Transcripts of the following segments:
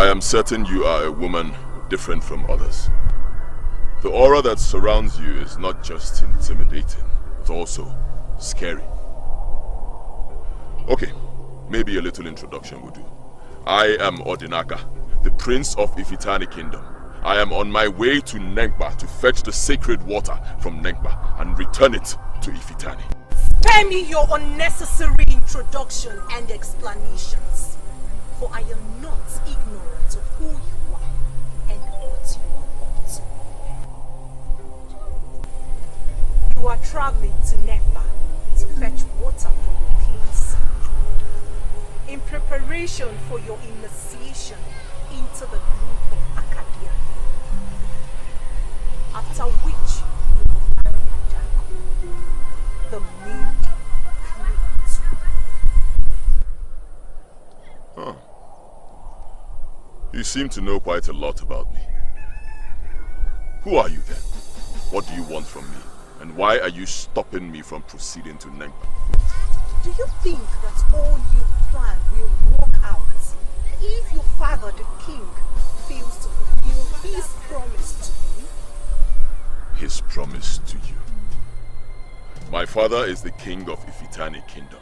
am certain you are a woman different from others. The aura that surrounds you is not just intimidating, but also scary. Okay, maybe a little introduction will do. I am Odinaka, the Prince of Ifitani Kingdom. I am on my way to Nengba to fetch the sacred water from Nengba and return it to Ifitani. Spare me your unnecessary introduction and explanations, for I am not ignorant of who you are and what you want. You are traveling to Nengba to fetch water from the king's sanctuary in preparation for your initiation into the group of Acadian. After which you will marry Ajako, the main Huh. You seem to know quite a lot about me. Who are you then? What do you want from me? And why are you stopping me from proceeding to Nengba? Do you think that all you plan will work out if your father, the king, fails to fulfill his promise to you? His promise to you? My father is the king of Ifitani Kingdom.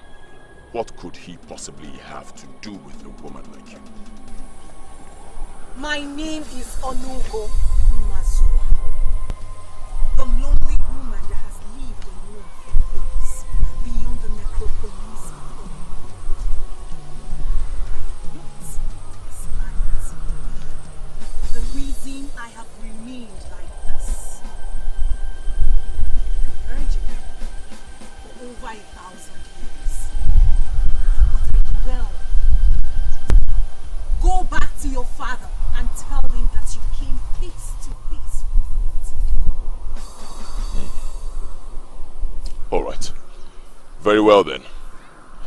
What could he possibly have to do with a woman like you? My name is Onugu the lonely woman that has lived alone for years beyond the necropolis of Onugu. I am not this night. The reason I have remained like this, a virgin for over 1,000 years. But well, go back to your father and tell him that you came face to face with me. All right. Very well then.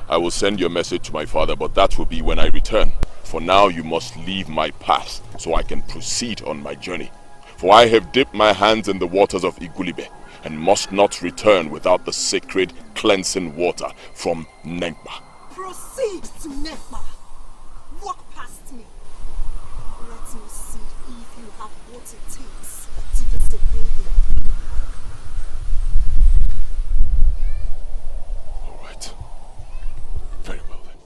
I will send your message to my father, but that will be when I return. For now, you must leave my path so I can proceed on my journey. For I have dipped my hands in the waters of Igulibe and must not return without the sacred cleansing water from Nengba. Proceed to Nengba. Walk past me. Let me see if you have what it takes to disobey the king. All right. Very well then.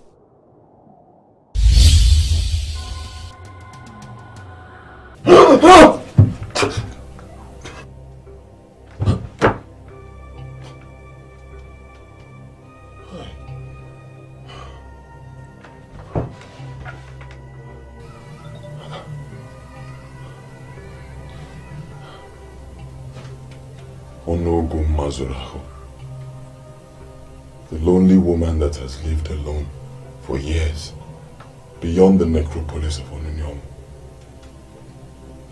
Onugu Mazuraho, the lonely woman that has lived alone for years beyond the necropolis of Onunyom.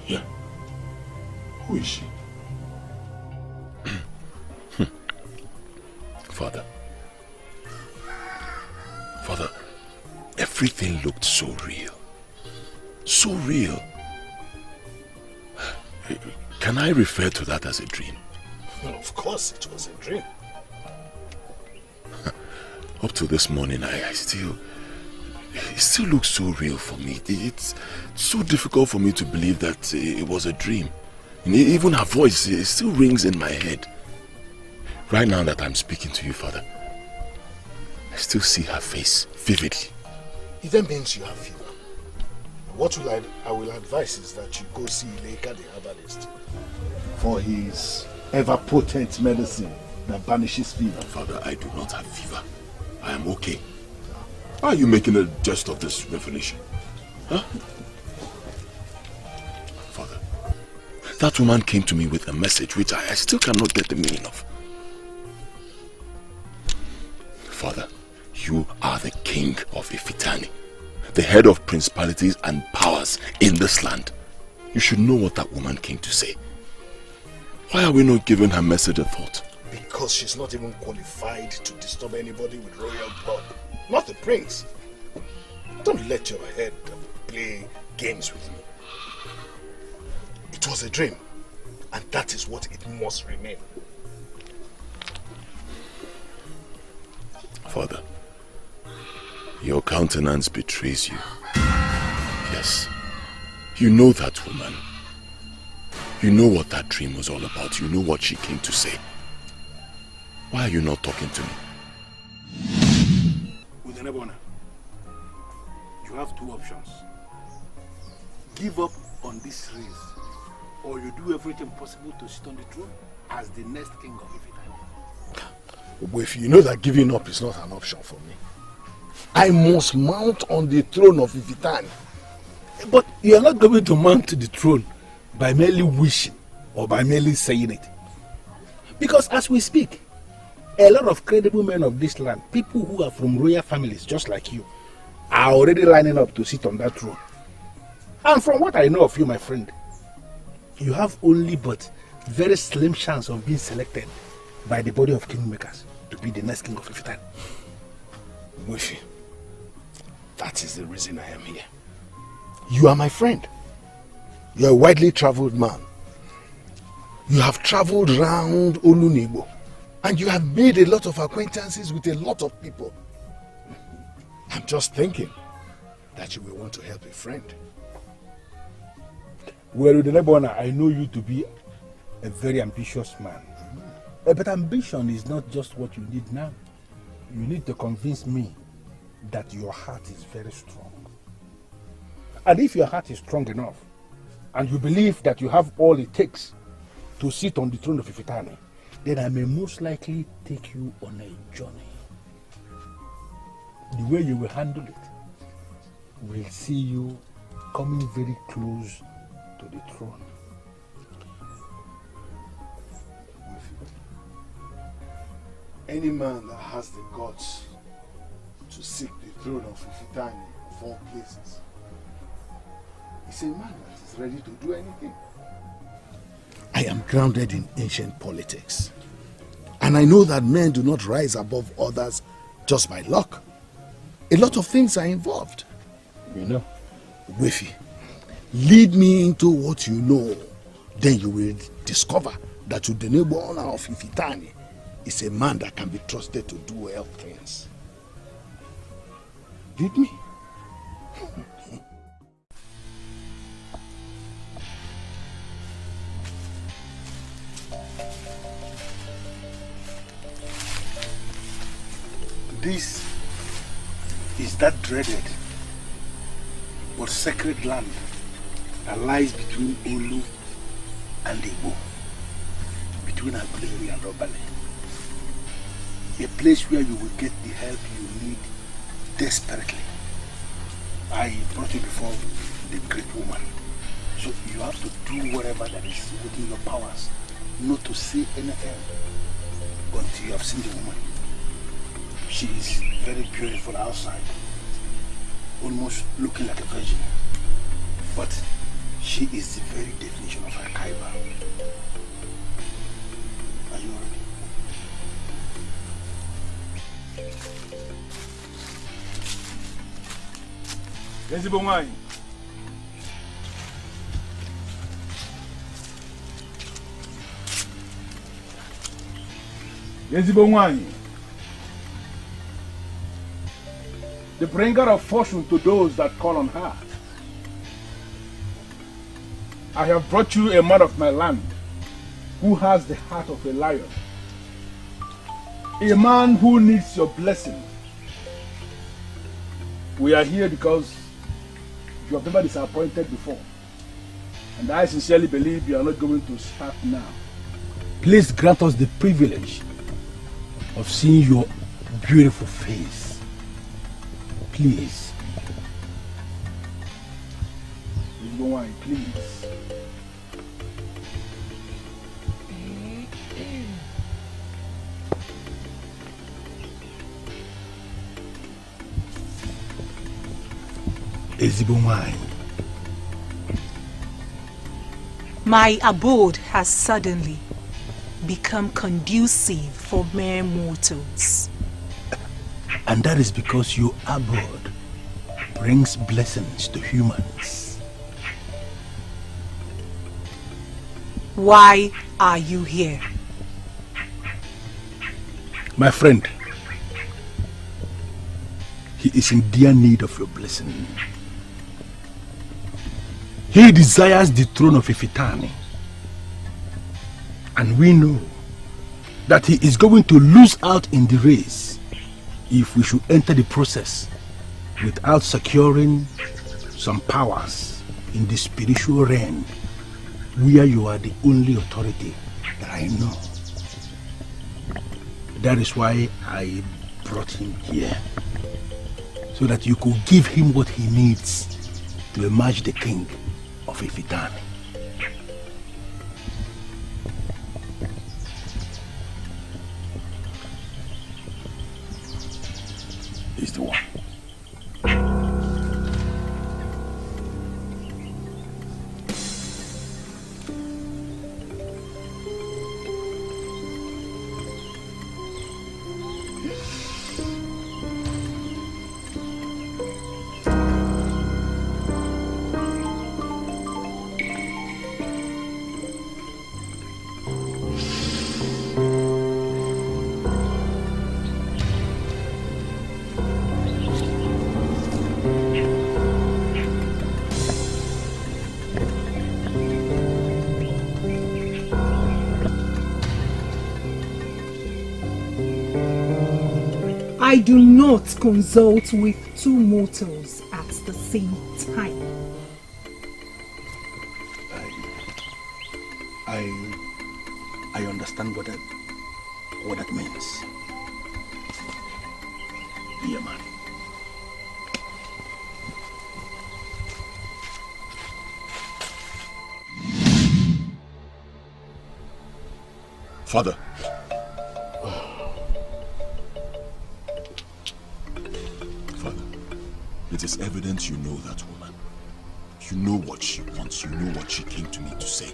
Yeah. Who is she? Father, everything looked so real. So real. Can I refer to that as a dream? Well, of course it was a dream. Up to this morning, it still looks so real for me. It's so difficult for me to believe that it was a dream. And even her voice, it still rings in my head. Right now that I'm speaking to you, Father, I still see her face vividly. It then means you have fever. What I will advise is that you go see Leka the herbalist for his ever-potent medicine that banishes fever. Father, I do not have fever. I am okay. Why are you making a jest of this revelation? Huh? Father, that woman came to me with a message which I still cannot get the meaning of. Father, you are the king of Ifitani, the head of principalities and powers in this land. You should know what that woman came to say. Why are we not giving her message a thought? Because she's not even qualified to disturb anybody with royal blood. Not the prince. Don't let your head play games with me. It was a dream, and that is what it must remain. Father, your countenance betrays you. Yes, You know that woman. You know what that dream was all about. You know what she came to say. Why are you not talking to me? Udene Gba Ona, you have two options. Give up on this race, or you do everything possible to sit on the throne as the next king of Ifitani. But if you know that giving up is not an option for me, I must mount on the throne of Ifitani. But you are not going to mount to the throne by merely wishing or by merely saying it. Because as we speak, a lot of credible men of this land, people who are from royal families just like you, are already lining up to sit on that throne. And from what I know of you, my friend, you have only but very slim chance of being selected by the body of kingmakers to be the next king of Ifitani. Wifi, that is the reason I am here. You are my friend. You are a widely traveled man. You have traveled round Onugu, and you have made a lot of acquaintances with a lot of people. I'm just thinking that you will want to help a friend. Well, Udene Gba Ona, I know you to be a very ambitious man. But ambition is not just what you need now. You need to convince me that your heart is very strong. And if your heart is strong enough, and you believe that you have all it takes to sit on the throne of Ifitani, then I may most likely take you on a journey. The way you will handle it will see you coming very close to the throne. Any man that has the guts to seek the throne of Ifitani of all places is a man that is ready to do anything. I am grounded in ancient politics, and I know that men do not rise above others just by luck. A lot of things are involved. You know, Wifi, lead me into what you know, then you will discover that Udene Gba Ona of Ifitani is a man that can be trusted to do well things. Lead me. This is that dreaded but sacred land that lies between Olu and Igbo, between Aguleri and Obale. A place where you will get the help you need desperately. I brought you before the great woman, so you have to do whatever that is within your powers, not to say anything until you have seen the woman. She is very beautiful outside, almost looking like a virgin, but she is the very definition of a kaiba. Are you ready? Ezibongwai. Ezibongwai. The bringer of fortune to those that call on her. I have brought you a man of my land who has the heart of a lion. A man who needs your blessing. We are here because you have never disappointed before. And I sincerely believe you are not going to start now. Please grant us the privilege of seeing your beautiful face. Please. Please. My abode has suddenly become conducive for mere mortals. And that is because your abode brings blessings to humans. Why are you here? My friend, he is in dear need of your blessing. He desires the throne of Ifitani. And we know that he is going to lose out in the race if we should enter the process without securing some powers in the spiritual realm where you are the only authority that I know. That is why I brought him here, so that you could give him what he needs to emerge the king of Ifitani. He's the one. I do not consult with two mortals at the same time. I understand what that means. Yeah, man. Father. Father, it is evident you know that woman. You know what she wants. You know what she came to me to say.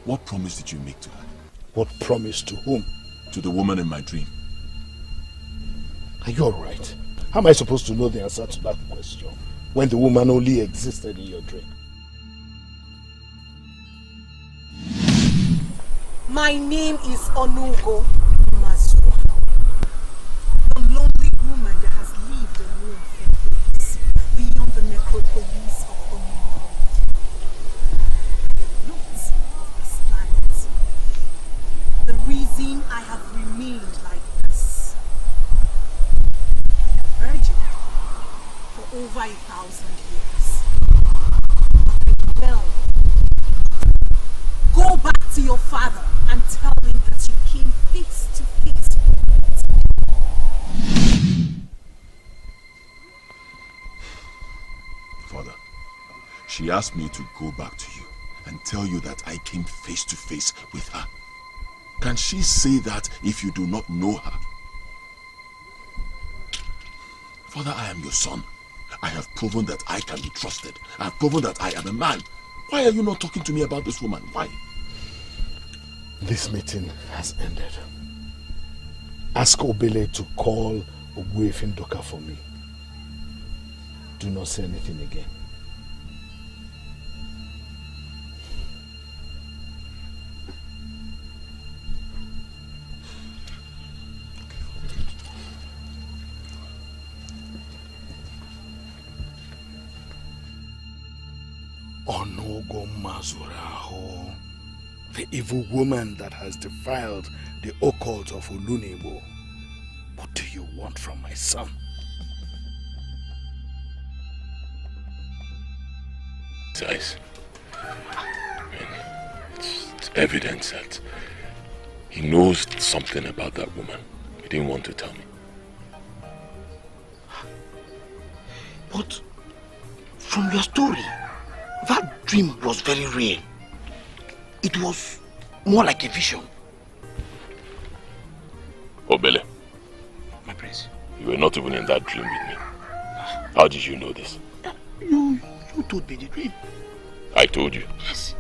What promise did you make to her? What promise to whom? To the woman in my dream. Are you alright? How am I supposed to know the answer to that question when the woman only existed in your dream? My name is Onugu, the lonely woman that has lived alone for days beyond the necropolis of Onugu. Not of this planet. The reason I have remained like this, a virgin for over 1,000 years. Well, go back to your father and tell him that you came face to face with me. Father, she asked me to go back to you and tell you that I came face to face with her. Can she say that if you do not know her? Father, I am your son. I have proven that I can be trusted. I have proven that I am a man. Why are you not talking to me about this woman? Why? This meeting has ended. Ask Obele to call Ogbuefindoka for me. Do not say anything again. Onogo Mazuraho, the evil woman that has defiled the occult of Olunibo. What do you want from my son? It's evident that he knows something about that woman. He didn't want to tell me. But from your story, that dream was very real. It was more like a vision. Obele. My prince. You were not even in that dream with me. How did you know this? You told me the dream. I told you? Yes.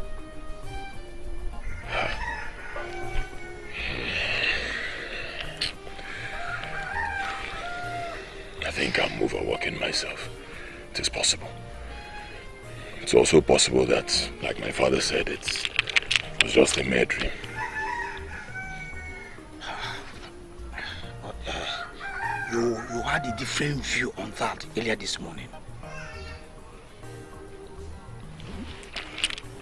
I think I'm overworking myself. It is possible. It's also possible that, like my father said, it was just a mere dream. But you had a different view on that earlier this morning.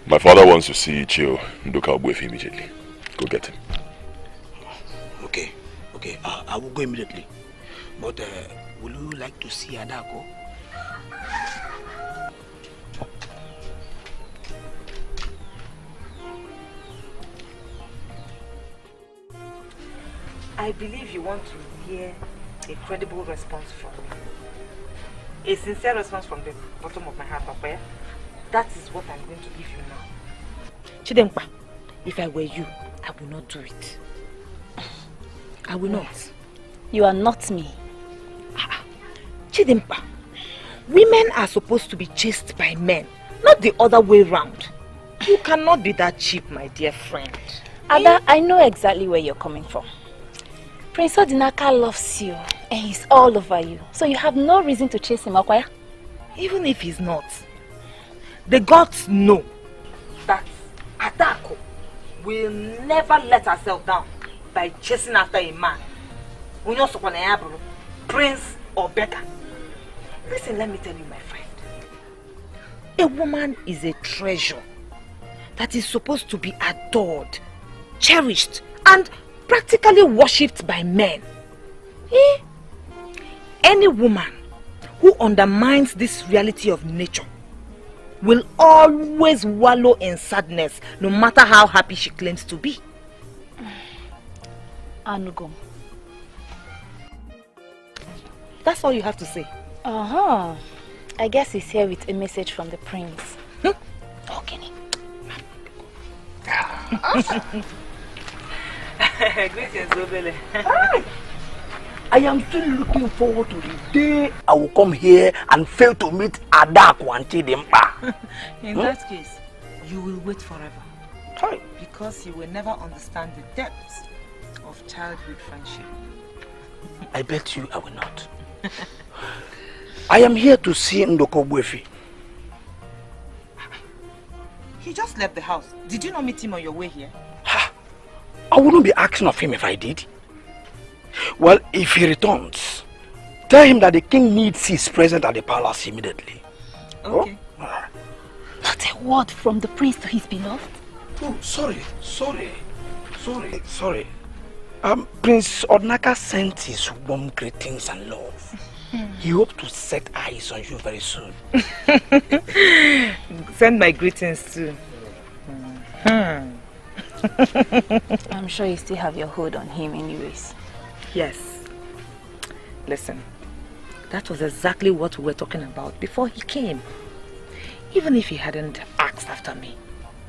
My father wants to see Chio Nduka Ogbuefi immediately. Go get him. Okay. I will go immediately. But will you like to see Adako? I believe you want to hear a credible response from me. A sincere response from the bottom of my heart, Papa. That is what I'm going to give you now. Chidempa, if I were you, I will not do it. I will not. You are not me. Chidempa, women are supposed to be chased by men, not the other way round. You cannot be that cheap, my dear friend. Ada, I know exactly where you're coming from. Prince Odinaka loves you and he's all over you. So you have no reason to chase him, Okoye. Even if he's not, the gods know that Adako will never let herself down by chasing after a man. Prince or beggar. Listen, let me tell you, my friend. A woman is a treasure that is supposed to be adored, cherished, and practically worshipped by men. Any woman who undermines this reality of nature will always wallow in sadness, no matter how happy she claims to be. Onugu. That's all you have to say. I guess he's here with a message from the prince. Okay. Greetings, Obele. I am still looking forward to the day I will come here and fail to meet Adako and Chidempa. In that case, you will wait forever. Hi. Because you will never understand the depths of childhood friendship. I bet you I will not. I am here to see Nduka Ogbuefi. He just left the house. Did you not meet him on your way here? I wouldn't be asking of him if I did. Well, if he returns, tell him that the king needs his presence at the palace immediately. Okay. Oh? Not a word from the prince to his beloved. Oh, sorry. Prince Odinaka sent his warm greetings and love. He hopes to set eyes on you very soon. Send my greetings too. I'm sure you still have your hold on him anyways. Yes. Listen, that was exactly what we were talking about before he came. Even if he hadn't asked after me,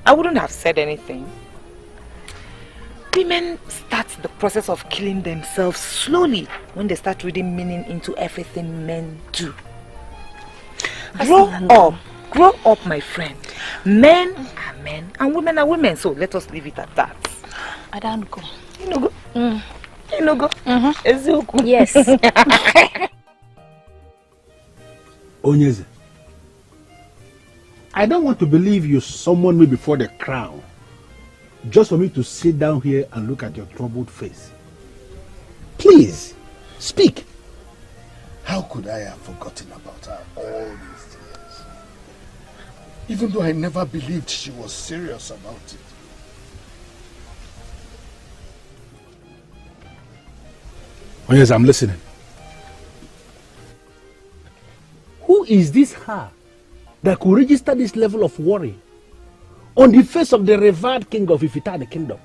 I wouldn't have said anything. Women start the process of killing themselves slowly when they start reading meaning into everything men do. Grow up, my friend. Men are men and women are women, so let us leave it at that. I don't go. You know go. Yes. Ugezu, I don't want to believe you summoned me before the crown just for me to sit down here and look at your troubled face. Please, speak. How could I have forgotten about her all these years? Even though I never believed she was serious about it. Ugezu, I'm listening. Who is this her that could register this level of worry on the face of the revered king of Ifita, the kingdom?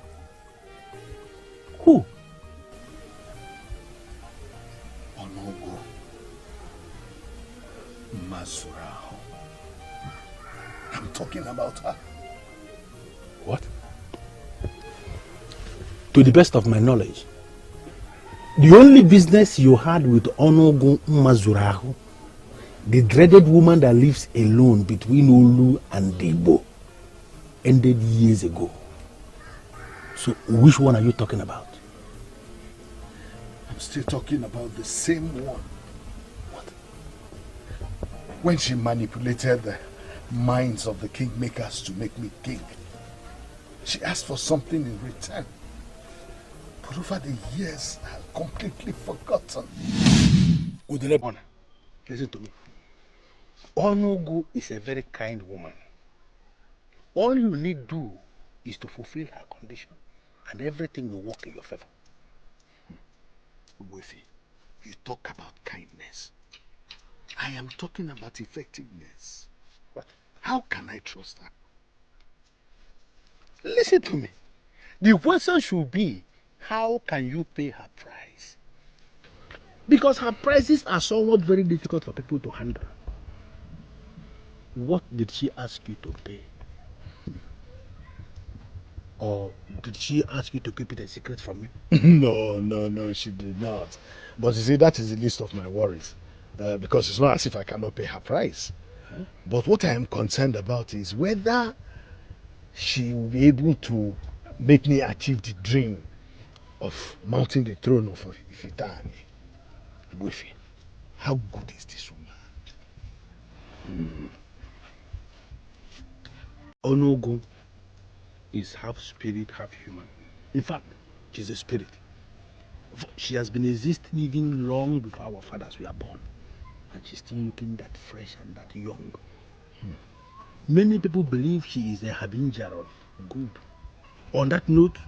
Who? Onugu Mazuraho. I'm talking about her. What? To the best of my knowledge, the only business you had with Onugu Mazuraho, the dreaded woman that lives alone between Olu and Debo, ended years ago. So which one are you talking about? I'm still talking about the same one. What? When she manipulated the minds of the kingmakers to make me king, she asked for something in return. But over the years, I've completely forgotten. Udene Gba Ona, listen to me. Onugu is a very kind woman. All you need do is to fulfill her condition, and everything will work in your favor. Wefi, you talk about kindness. I am talking about effectiveness. What? How can I trust her? Listen to me. The question should be, how can you pay her price? Because her prices are somewhat very difficult for people to handle. What did she ask you to pay? Or did she ask you to keep it a secret from me? No, she did not. But you see, that is the least of my worries. Because it's not as if I cannot pay her price. Huh? But what I am concerned about is whether she will be able to make me achieve the dream of mounting the throne of Ifitani. Wefi, how good is this woman? Onugu is half spirit, half human. In fact, she's a spirit. She has been existing even long before our fathers were born. And she's still looking that fresh and that young. Many people believe she is a harbinger of good. On that note,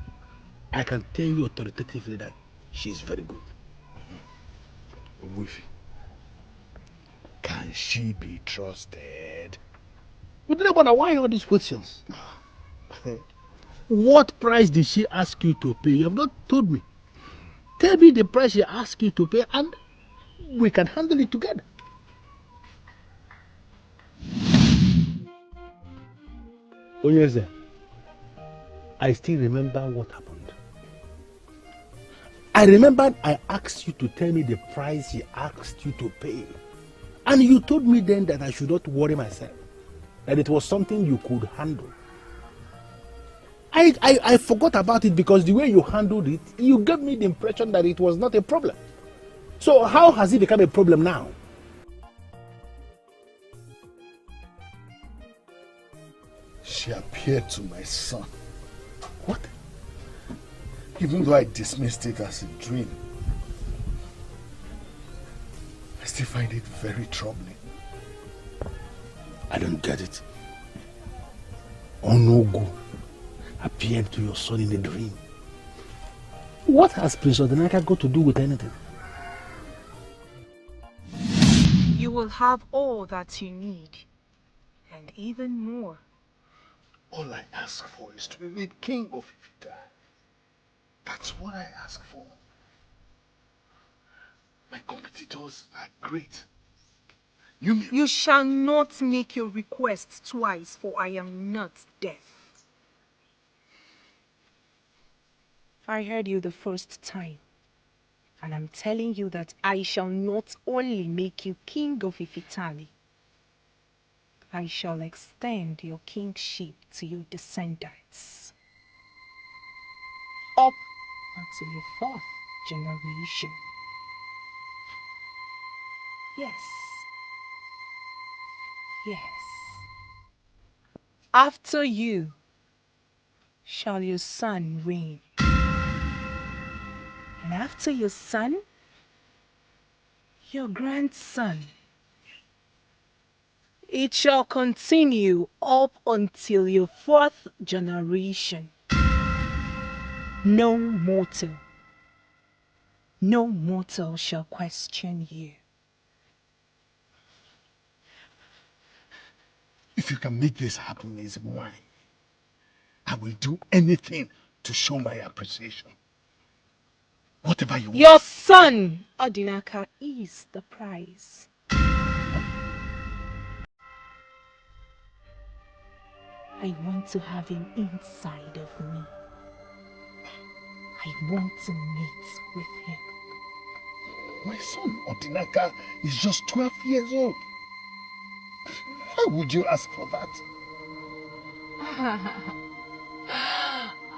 I can tell you authoritatively that she is very good. Wefi, can she be trusted? Why all these questions? What price did she ask you to pay? You have not told me. Tell me the price she asked you to pay and we can handle it together. Ugezu, I still remember what happened. I remembered I asked you to tell me the price she asked you to pay. And you told me then that I should not worry myself. That it was something you could handle. I forgot about it because the way you handled it, you gave me the impression that it was not a problem. So how has it become a problem now? She appeared to my son. What? Even though I dismissed it as a dream, I still find it very troubling. I don't get it. Onugu appeared to your son in a dream. What has Prince Odinaka got to do with anything? You will have all that you need, and even more. All I ask for is to be made king of Ifita. That's what I ask for. My competitors are great. You shall not make your request twice, for I am not deaf. I heard you the first time, and I'm telling you that I shall not only make you king of Ifitani, I shall extend your kingship to your descendants, up until your fourth generation. Yes. Yes. After you shall your son reign. And after your son, your grandson. It shall continue up until your fourth generation. No mortal shall question you. If you can make this happen, is mine. I will do anything to show my appreciation. Whatever you want. Your son, Odinaka, is the prize. I want to have him inside of me. I want to meet with him. My son, Odinaka, is just 12 years old. Why would you ask for that?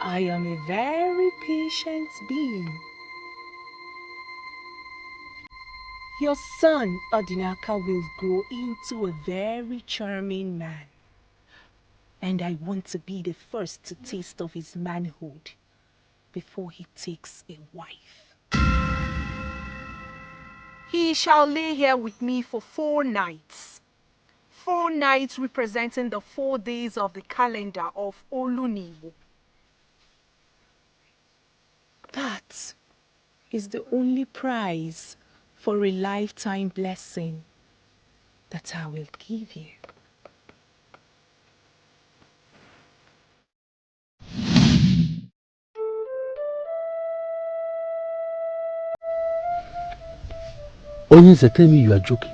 I am a very patient being. Your son, Odinaka, will grow into a very charming man. And I want to be the first to taste of his manhood before he takes a wife. He shall lay here with me for 4 nights, 4 nights representing the 4 days of the calendar of Oluniwo. That is the only prize for a lifetime blessing that I will give you. Onyeze, tell me you are joking.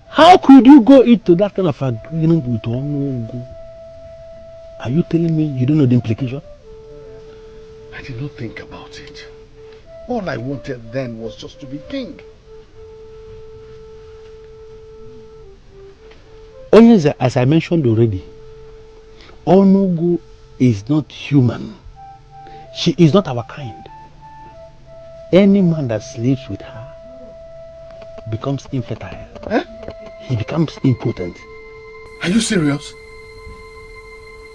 How could you go into that kind of agreement with Onugu? Are you telling me you don't know the implication? I did not think about it. All I wanted then was just to be king. Onyeze, as I mentioned already, Onugu is not human. She is not our kind. Any man that sleeps with her becomes infertile. Huh? He becomes impotent. Are you serious?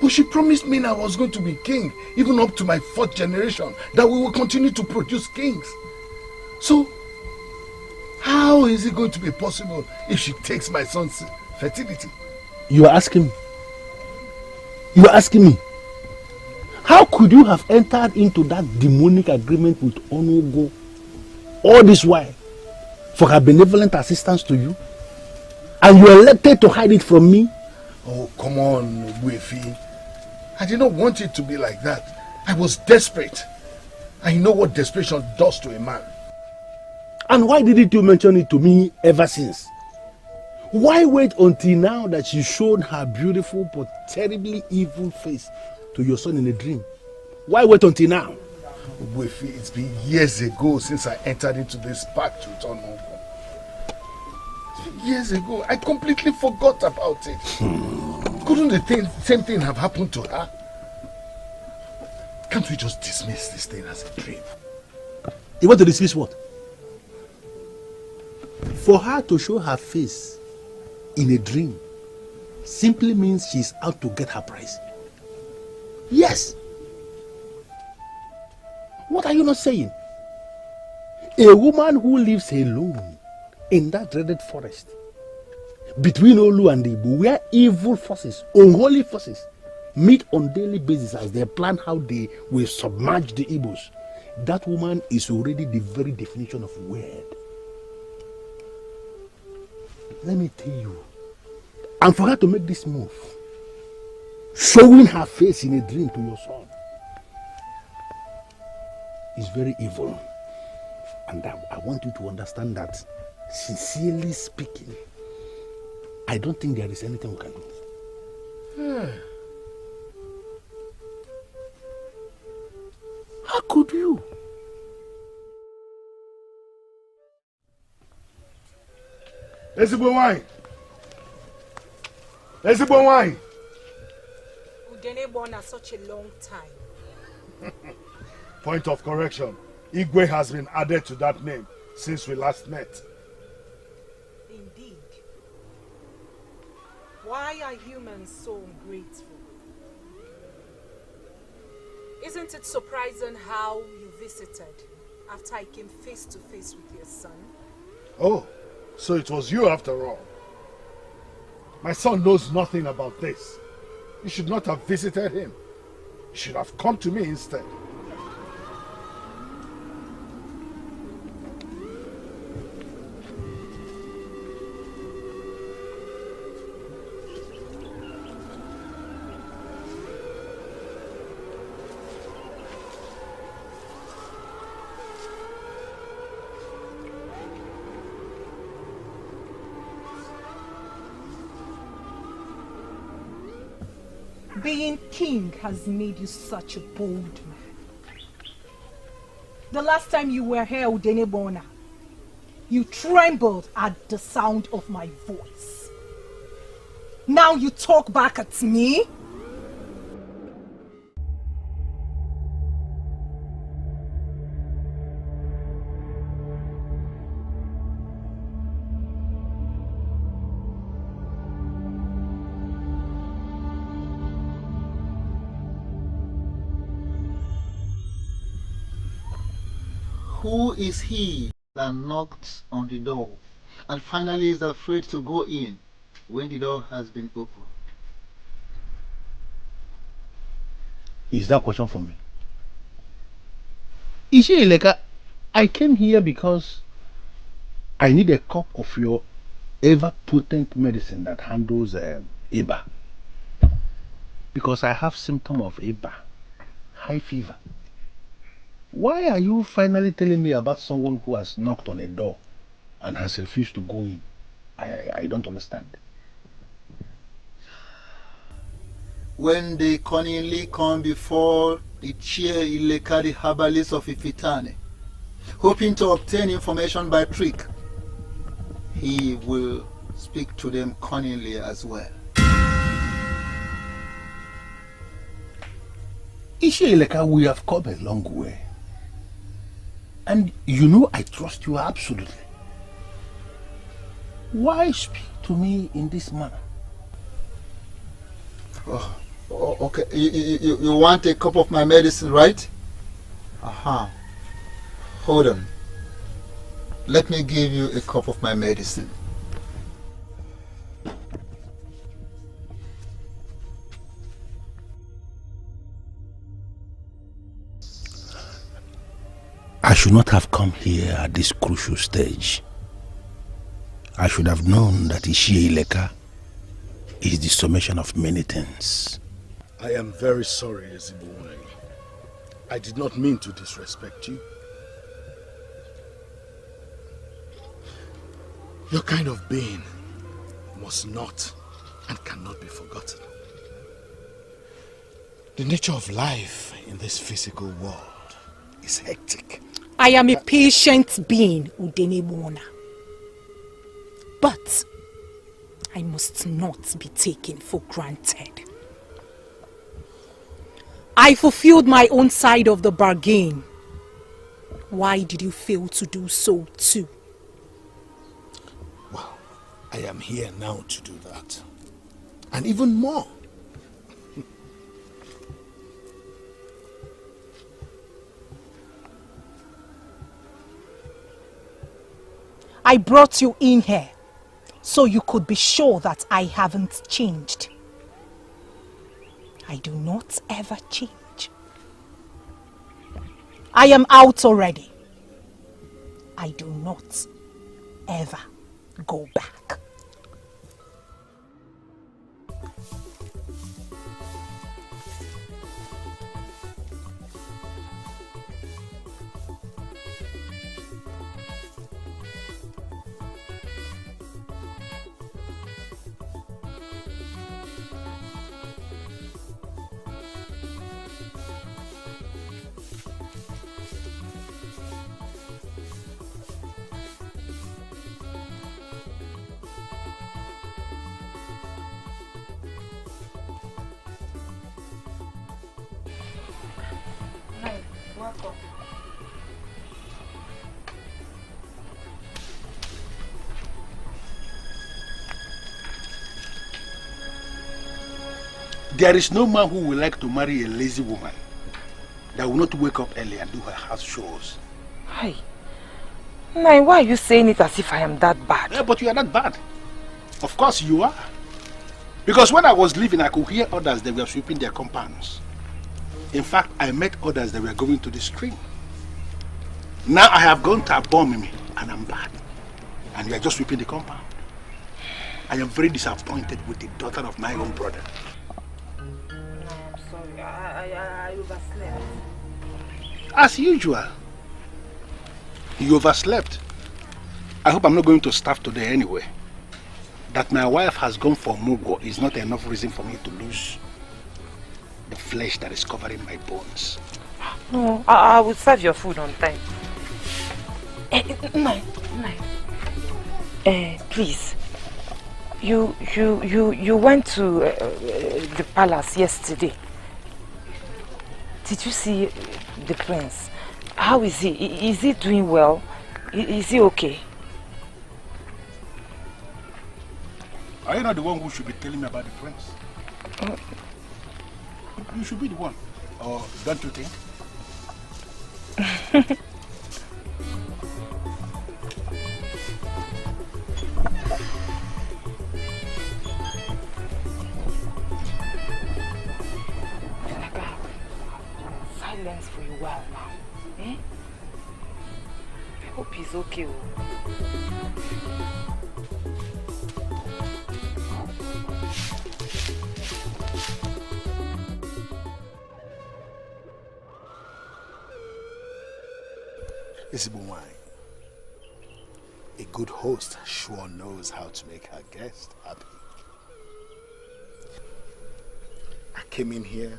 But she promised me I was going to be king, even up to my 4th generation, that we will continue to produce kings. So, how is it going to be possible if she takes my son's fertility? You are asking me? You are asking me? How could you have entered into that demonic agreement with Onugo all this while for her benevolent assistance to you? And you elected to hide it from me? Oh, come on, Wefi. I did not want it to be like that. I was desperate. I know what desperation does to a man. And why didn't you mention it to me ever since? Why wait until now that she showed her beautiful but terribly evil face to your son in a dream? Why wait until now? Wefi, it's been years ago since I entered into this pact with Onugu. Years ago, I completely forgot about it. Couldn't the same thing have happened to her? Can't we just dismiss this thing as a dream? You want to dismiss what? For her to show her face in a dream simply means she's out to get her prize. Yes. What are you not saying? A woman who lives alone in that dreaded forest between Olu and Igbo, where evil forces, unholy forces, meet on daily basis as they plan how they will submerge the Igbos, that woman is already the very definition of weird. Let me tell you, and for her to make this move, showing her face in a dream to your son, is very evil. And I want you to understand that, sincerely speaking, I don't think there is anything we can do. How could you? Ezigbo wine. Ezigbo wine. Udene Gba Ona such a long time. Point of correction. Igwe has been added to that name since we last met. Indeed. Why are humans so ungrateful? Isn't it surprising how you visited after I came face to face with your son? Oh, so it was you after all. My son knows nothing about this. You should not have visited him. You should have come to me instead. Being king has made you such a bold man. The last time you were here, Udene Gba Ona, you trembled at the sound of my voice. Now you talk back at me? Who is he that knocked on the door? and finally is afraid to go in when the door has been opened. Is that question for me? Ishieleka, I came here because I need a cup of your ever-potent medicine that handles Iba. Because I have symptom of Iba, high fever. Why are you finally telling me about someone who has knocked on a door and has refused to go in? I don't understand. When they cunningly come before the chair Ileka, the herbalist of Ifitane, hoping to obtain information by trick, he will speak to them cunningly as well. Ishieleka, we have come a long way. And you know I trust you absolutely. Why speak to me in this manner? Oh, okay. You want a cup of my medicine, right? Aha. Hold on. Let me give you a cup of my medicine. I should not have come here at this crucial stage. I should have known that Ishieleka is the summation of many things. I am very sorry, Ezibunai. I did not mean to disrespect you. Your kind of being must not and cannot be forgotten. The nature of life in this physical world is hectic. I am a patient being, Udene Gba Ona. But I must not be taken for granted. I fulfilled my own side of the bargain. Why did you fail to do so too? Well, I am here now to do that. And even more. I brought you in here so you could be sure that I haven't changed. I do not ever change. I am out already. I do not ever go back. There is no man who will like to marry a lazy woman that will not wake up early and do her house chores. Hi. Nai, why are you saying it as if I am that bad? Yeah, but you are not bad. Of course you are. Because when I was leaving, I could hear others that were sweeping their compounds. In fact, I met others that were going to the stream. Now I have gone to Abomimi and I'm bad. And you are just sweeping the compound. I am very disappointed with the daughter of my own brother. I overslept. As usual. You overslept. I hope I'm not going to starve today anyway. That my wife has gone for Mugo is not enough reason for me to lose the flesh that is covering my bones. No, I will serve your food on time. Please. You went to the palace yesterday. Did you see the prince? How is he? Is he doing well? Is he okay? Are you not the one who should be telling me about the prince? You should be the one. Or don't you think? hope he's okay. A good host sure knows how to make her guest happy. I came in here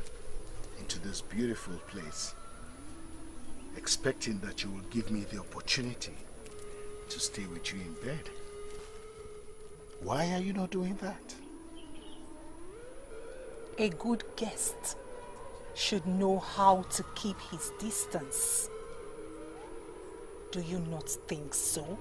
into this beautiful place expecting that you will give me the opportunity to stay with you in bed. Why are you not doing that? A good guest should know how to keep his distance. Do you not think so?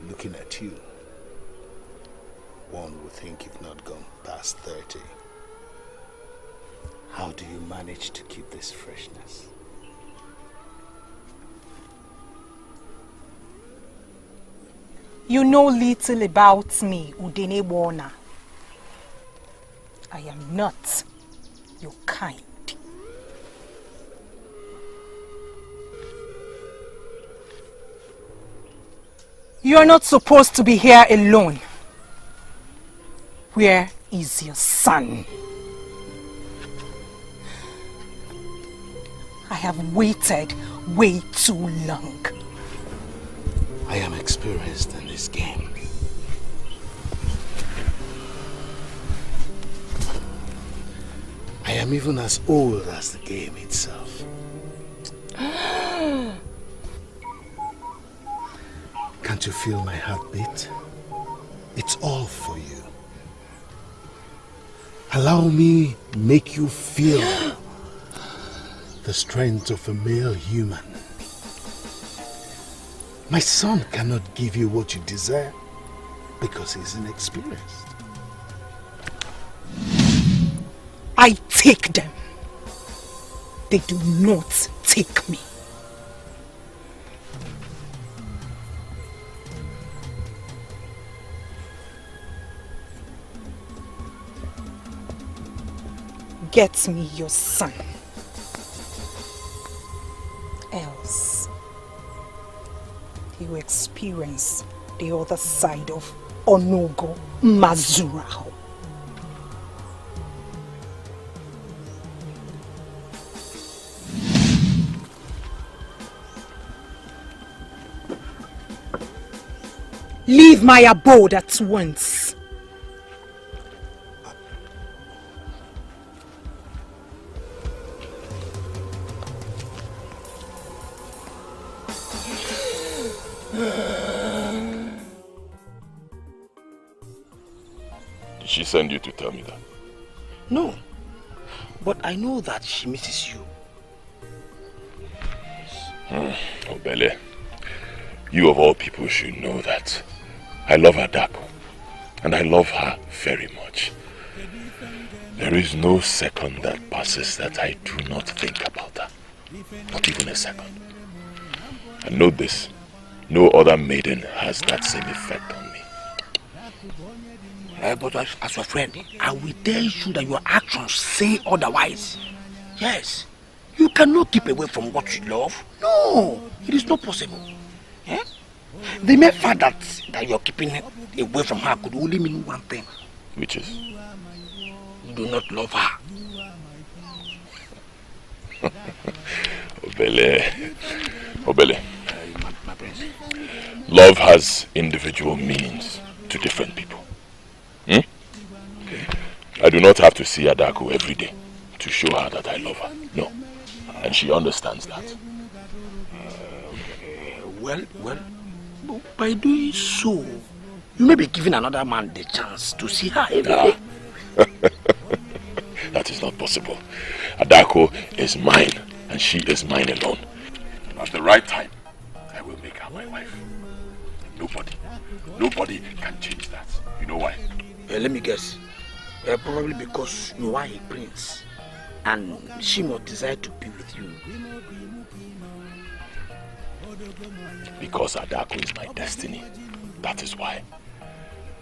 Looking at you, one would think you've not gone past 30. How do you manage to keep this freshness? You know little about me, Udene Gba Ona. I am not your kind. You are not supposed to be here alone. Where is your son? I have waited way too long. I am experienced in this game. I am even as old as the game itself. Can't you feel my heartbeat? It's all for you. Allow me make you feel the strength of a male human. My son cannot give you what you desire because he's inexperienced. I take them. They do not take me. Get me your son. Else, he will experience the other side of Onugu Mazuraho. Leave my abode at once. Did she send you to tell me that? No, but I know that she misses you. Obele, you of all people should know that I love Adako, and I love her very much. There is no second that passes that I do not think about her. Not even a second. And note this, no other maiden has that same effect on me. But as your friend, I will tell you that your actions say otherwise. Yes, you cannot keep away from what you love. No, it is not possible. Eh? The mere fact that you're keeping away from her could only mean one thing. Which is? You do not love her. Obele. My prince. Love has individual meanings to different people. I do not have to see Adako every day to show her that I love her. No. And she understands that. Well, by doing so, you may be giving another man the chance to see her every day. That is not possible. Adako is mine, and she is mine alone. At the right time, I will make her my wife. Nobody can change that. You know why? Let me guess. Probably because you are a prince, and she must desire to be with you. Because Adako is my destiny. That is why.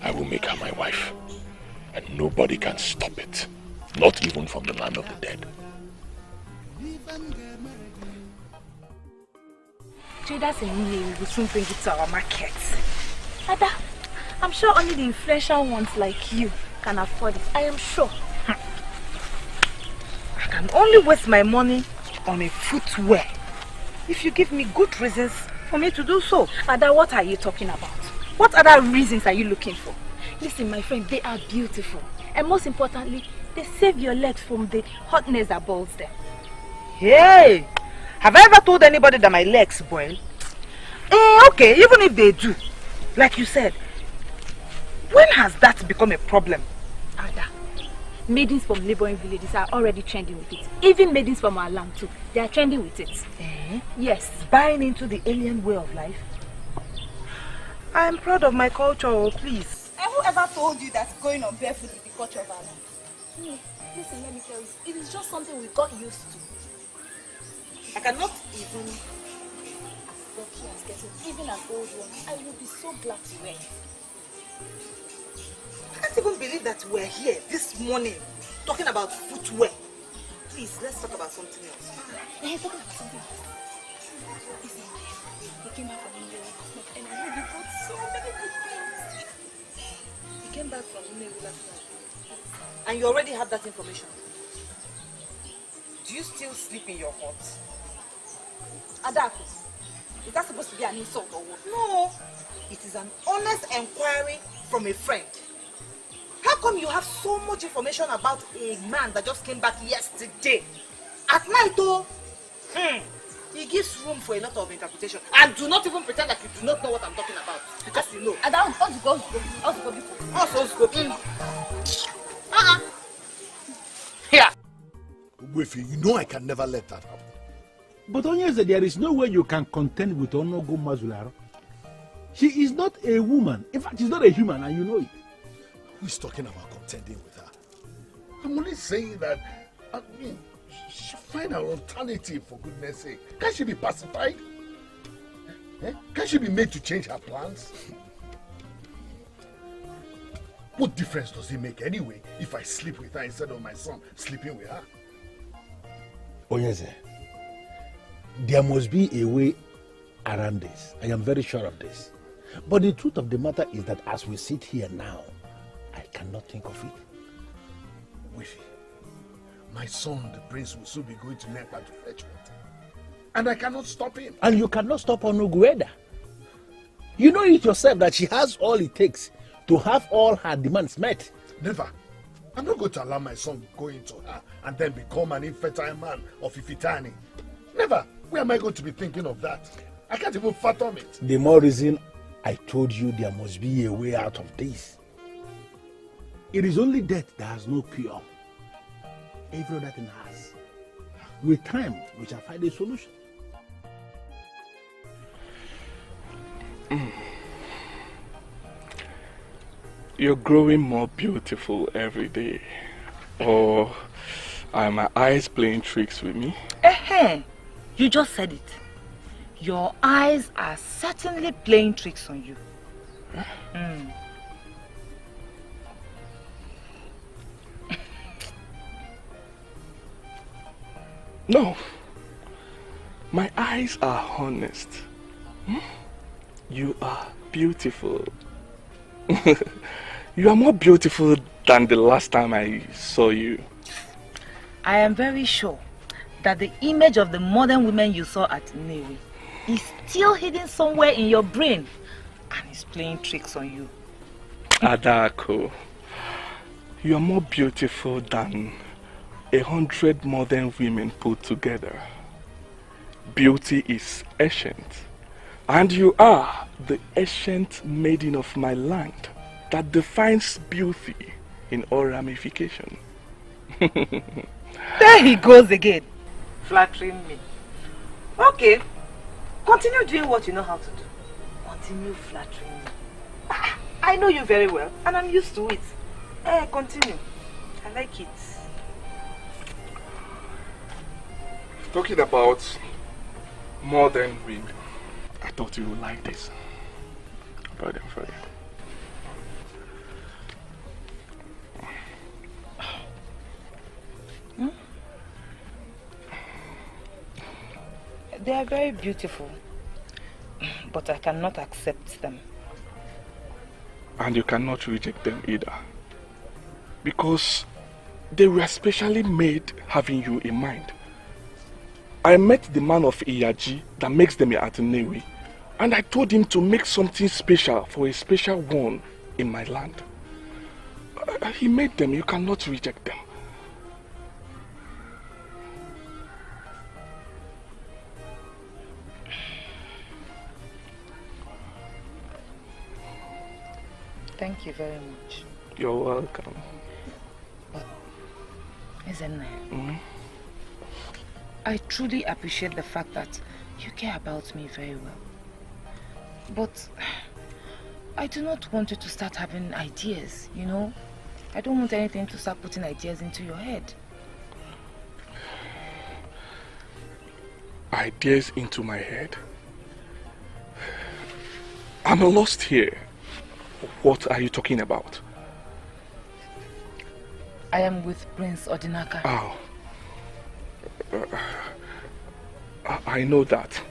I will make her my wife. And nobody can stop it. Not even from the land of the dead. Traders in Nollywood will soon bring it to our market. Ada, I'm sure only the influential ones like you can afford it. I am sure. I can only waste my money on a footwear if you give me good reasons for me to do so. Ada, what are you talking about? What other reasons are you looking for? Listen, my friend, they are beautiful. And most importantly, they save your legs from the hotness that boils them. Hey! Have I ever told anybody that my legs boil? Okay, even if they do, like you said, when has that become a problem? Ada, maidens from neighboring villages are already trending with it. Even maidens from our land too, they are trending with it. Yes. Buying into the alien way of life? I am proud of my culture, please. And whoever told you that going on barefoot is the culture of our land? Listen, let me tell you, it is just something we got used to. I cannot even, as lucky as getting even an old one, I will be so glad to wear it. I can't even believe that we're here this morning talking about footwear. Please, let's talk about something else. Talk about something else. Listen, he came back from India last night and I heard you got so many good things. He came back from India last night. And you already have that information. Do you still sleep in your hut? Adako, is that supposed to be an insult or what? No, it is an honest inquiry from a friend. How come you have so much information about a man that just came back yesterday? At night though, he gives room for a lot of interpretation. And do not even pretend like you do not know what I'm talking about. Because you know. Here. Ugezu, you know I can never let that happen. But Onyeze, there is no way you can contend with Onugu Mazularo. She is not a woman. In fact, she's not a human, and you know it. Who's talking about contending with her? I'm only saying that, I mean, she find an alternative, for goodness sake. Can't she be pacified? Can't she be made to change her plans? What difference does it make anyway if I sleep with her instead of my son sleeping with her? Onyeze, there must be a way around this. I am very sure of this. But the truth of the matter is that as we sit here now, I cannot think of it. Wifi, my son, the prince, will soon be going to Nepa to fetch water. And I cannot stop him. And you cannot stop Onugu either. You know it yourself that she has all it takes to have all her demands met. Never. I'm not going to allow my son go into her and then become an infertile man of Ifitani. Never. Where am I going to be thinking of that? I can't even fathom it. The more reason I told you there must be a way out of this. It is only death that has no cure. Every other thing has. With time, we shall find a solution. You're growing more beautiful every day. Or are my eyes playing tricks with me? You just said it. Your eyes are certainly playing tricks on you. No. My eyes are honest. You are beautiful. You are more beautiful than the last time I saw you. I am very sure that the image of the modern women you saw at Nnewi is still hidden somewhere in your brain and is playing tricks on you. Adako, you are more beautiful than 100 modern women put together. Beauty is ancient, and you are the ancient maiden of my land that defines beauty in all ramification. There he goes again, flattering me. Okay, continue doing what you know how to do. Continue flattering me. I know you very well, and I'm used to it. Continue. I like it. Talking about modern women, I thought you would like this. Brought them for you. they are very beautiful. But I cannot accept them. And you cannot reject them either. Because they were specially made having you in mind. I met the man of Iyaji that makes them at Nnewi, and I told him to make something special for a special one in my land. He made them, you cannot reject them. Thank you very much. You're welcome. But, I truly appreciate the fact that you care about me very well. But I do not want you to start having ideas, you know? I don't want anything to start putting ideas into your head. Ideas into my head? I'm lost here. What are you talking about? I am with Prince Odinaka. Oh. I know that.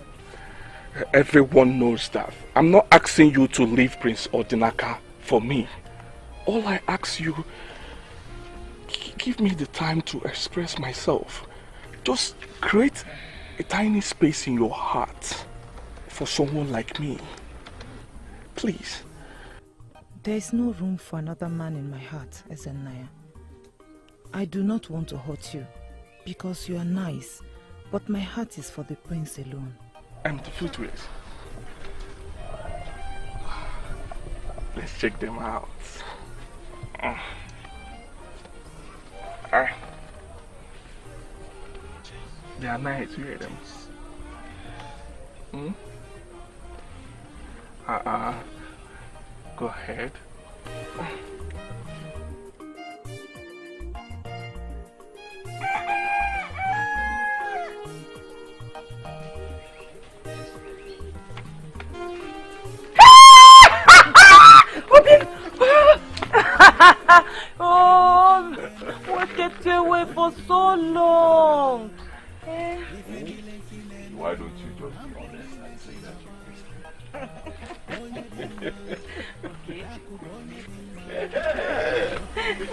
Everyone knows that. I'm not asking you to leave Prince Odinaka for me. All I ask you, give me the time to express myself. Just create a tiny space in your heart for someone like me. Please. There is no room for another man in my heart, Ezenaya. I do not want to hurt you because you are nice, but my heart is for the prince alone. I'm the footways. Let's check them out. They are nice, you hear them? Go ahead. Oh, what kept you away for so long? Why don't you just be honest and say that you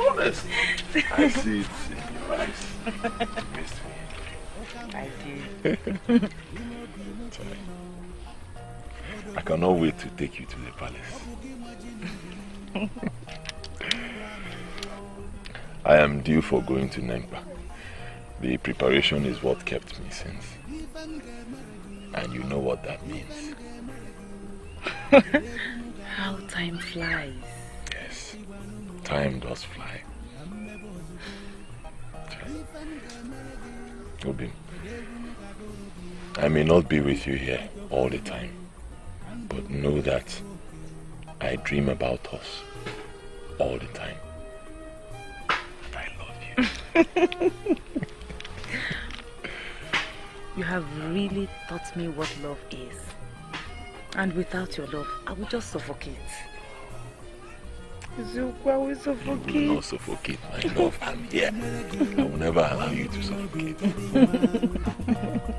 honest. I see it in your eyes. You missed me. I do. I cannot wait to take you to the palace. I am due for going to Nempa. The preparation is what kept me since. And you know what that means. How time flies. Yes, time does fly. Obi, I may not be with you here all the time, but know that I dream about us all the time. I love you. You have really taught me what love is. And without your love, I would just suffocate. Zuko, I will suffocate. You will not suffocate, my love. I'm here. I will never allow you to suffocate.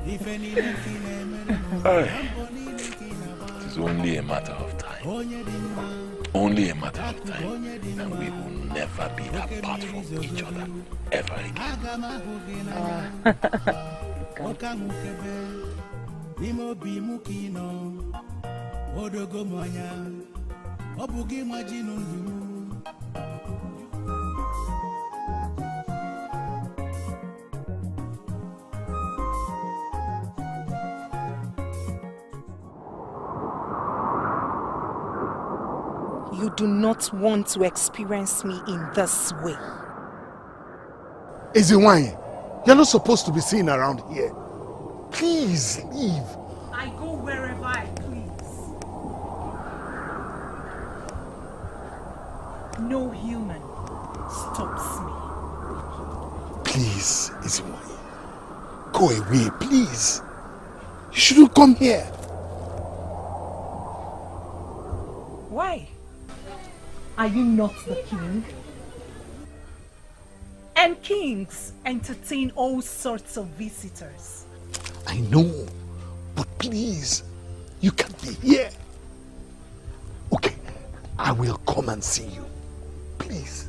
It is only a matter of time. Only a matter of time. And we will never be apart from each other ever again. You do not want to experience me in this way. Ezenwaye, you're not supposed to be seen around here. Please leave. I go wherever I please. No human stops me. Please, Ezenwaye, go away, please. You shouldn't come here. Why? Are you not the king? And kings entertain all sorts of visitors. I know, But please, you can't be here. Okay, I will come and see you. Please.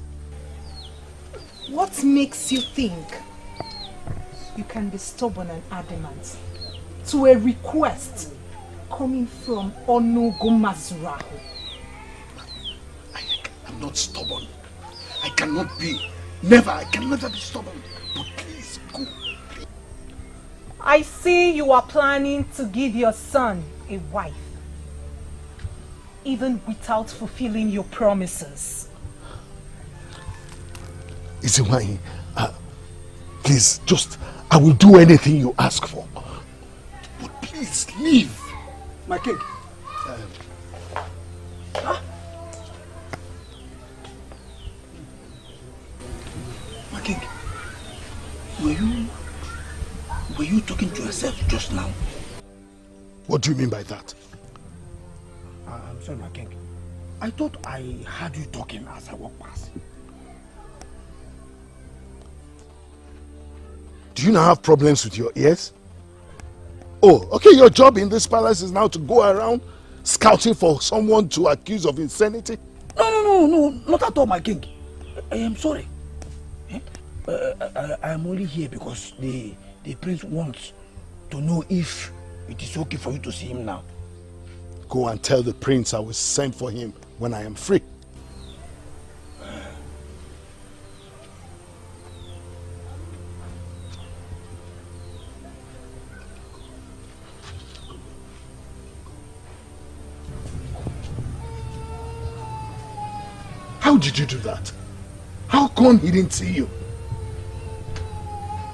What makes you think you can be stubborn and adamant to a request coming from Onugu Mazurahu? I'm not stubborn. I cannot be. Never. I can never be stubborn. But please, go. Please. I see you are planning to give your son a wife, even without fulfilling your promises. Iziwai, please, I will do anything you ask for. But please, leave. My king. My king, were you talking to yourself just now? What do you mean by that? I'm sorry, my king. I thought I heard you talking as I walked past. Do you now have problems with your ears? Oh, okay, your job in this palace is now to go around scouting for someone to accuse of insanity? No, not at all, my king. I am sorry. I am only here because the prince wants to know if it is okay for you to see him now. Go and tell the prince I will send for him when I am free. How did you do that? How come he didn't see you?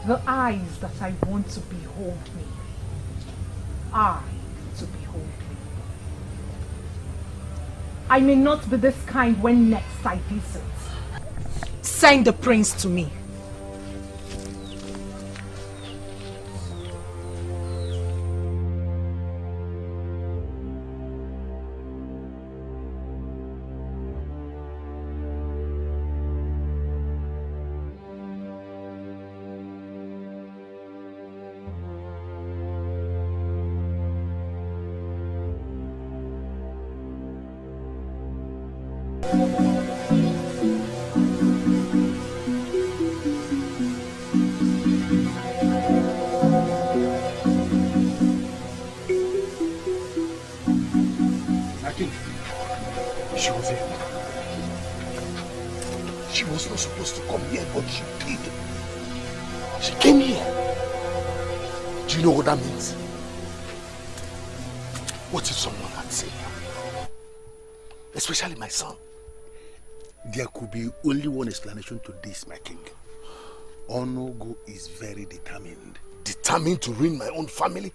The eyes that I want to behold me are to behold me. I may not be this kind when next I visit. Send the prince to me. She was here. She was not supposed to come here, but she did. She came here. Do you know what that means? What if someone had seen her? Especially my son. There could be only one explanation to this, my king. Onugu is very determined. Determined to ruin my own family?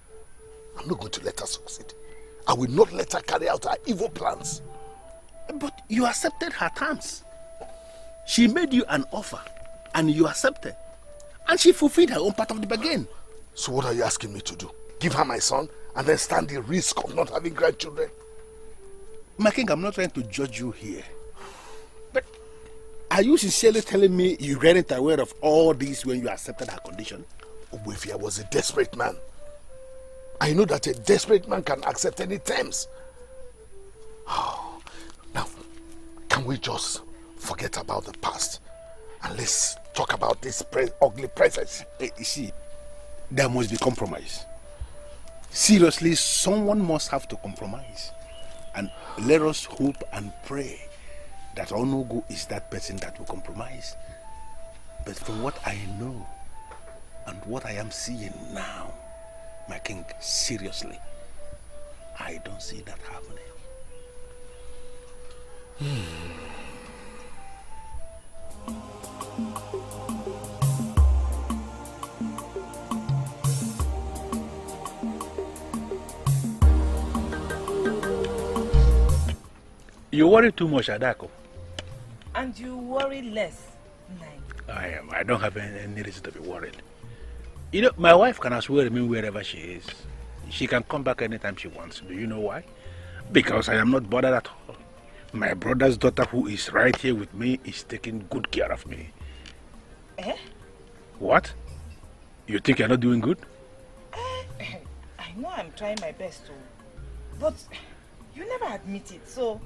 I'm not going to let her succeed. I will not let her carry out her evil plans. But you accepted her terms. She made you an offer and you accepted. And she fulfilled her own part of the bargain. So what are you asking me to do? Give her my son and then stand the risk of not having grandchildren? My king, I'm not trying to judge you here. But are you sincerely telling me you weren't aware of all this when you accepted her condition? Obwefia was a desperate man. I know that a desperate man can accept any terms. Now, can we just forget about the past and let's talk about this ugly present? You see, there must be compromise. Seriously, someone must have to compromise. And let us hope and pray that Onugu is that person that will compromise. But from what I know and what I am seeing now, my king, seriously, I don't see that happening. You worry too much, Adako. And you worry less, Nai. I don't have any reason to be worried. You know, my wife can as well remain wherever she is. She can come back anytime she wants. Do you know why? Because I am not bothered at all. My brother's daughter, who is right here with me, is taking good care of me. Eh? What? You think you're not doing good? I know I'm trying my best to. But you never admit it, so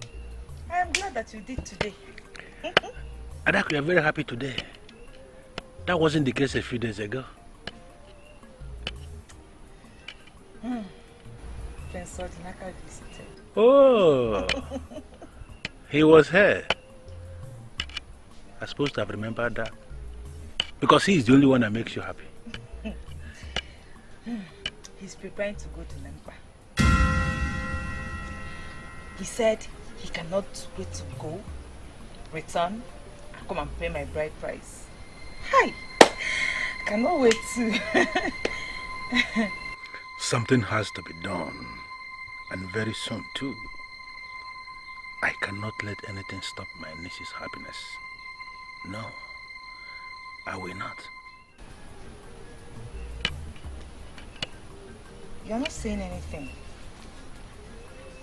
I am glad that you did today. Adaku, you're very happy today. That wasn't the case a few days ago. Prince Odinaka visited. Oh, he was here. I'm supposed to have remembered that. Because he is the only one that makes you happy. He's preparing to go to Nempa. He said he cannot wait to go, return, and come and pay my bride price. Hi! I cannot wait to. Something has to be done. And very soon too. I cannot let anything stop my niece's happiness. No, I will not. You're not saying anything.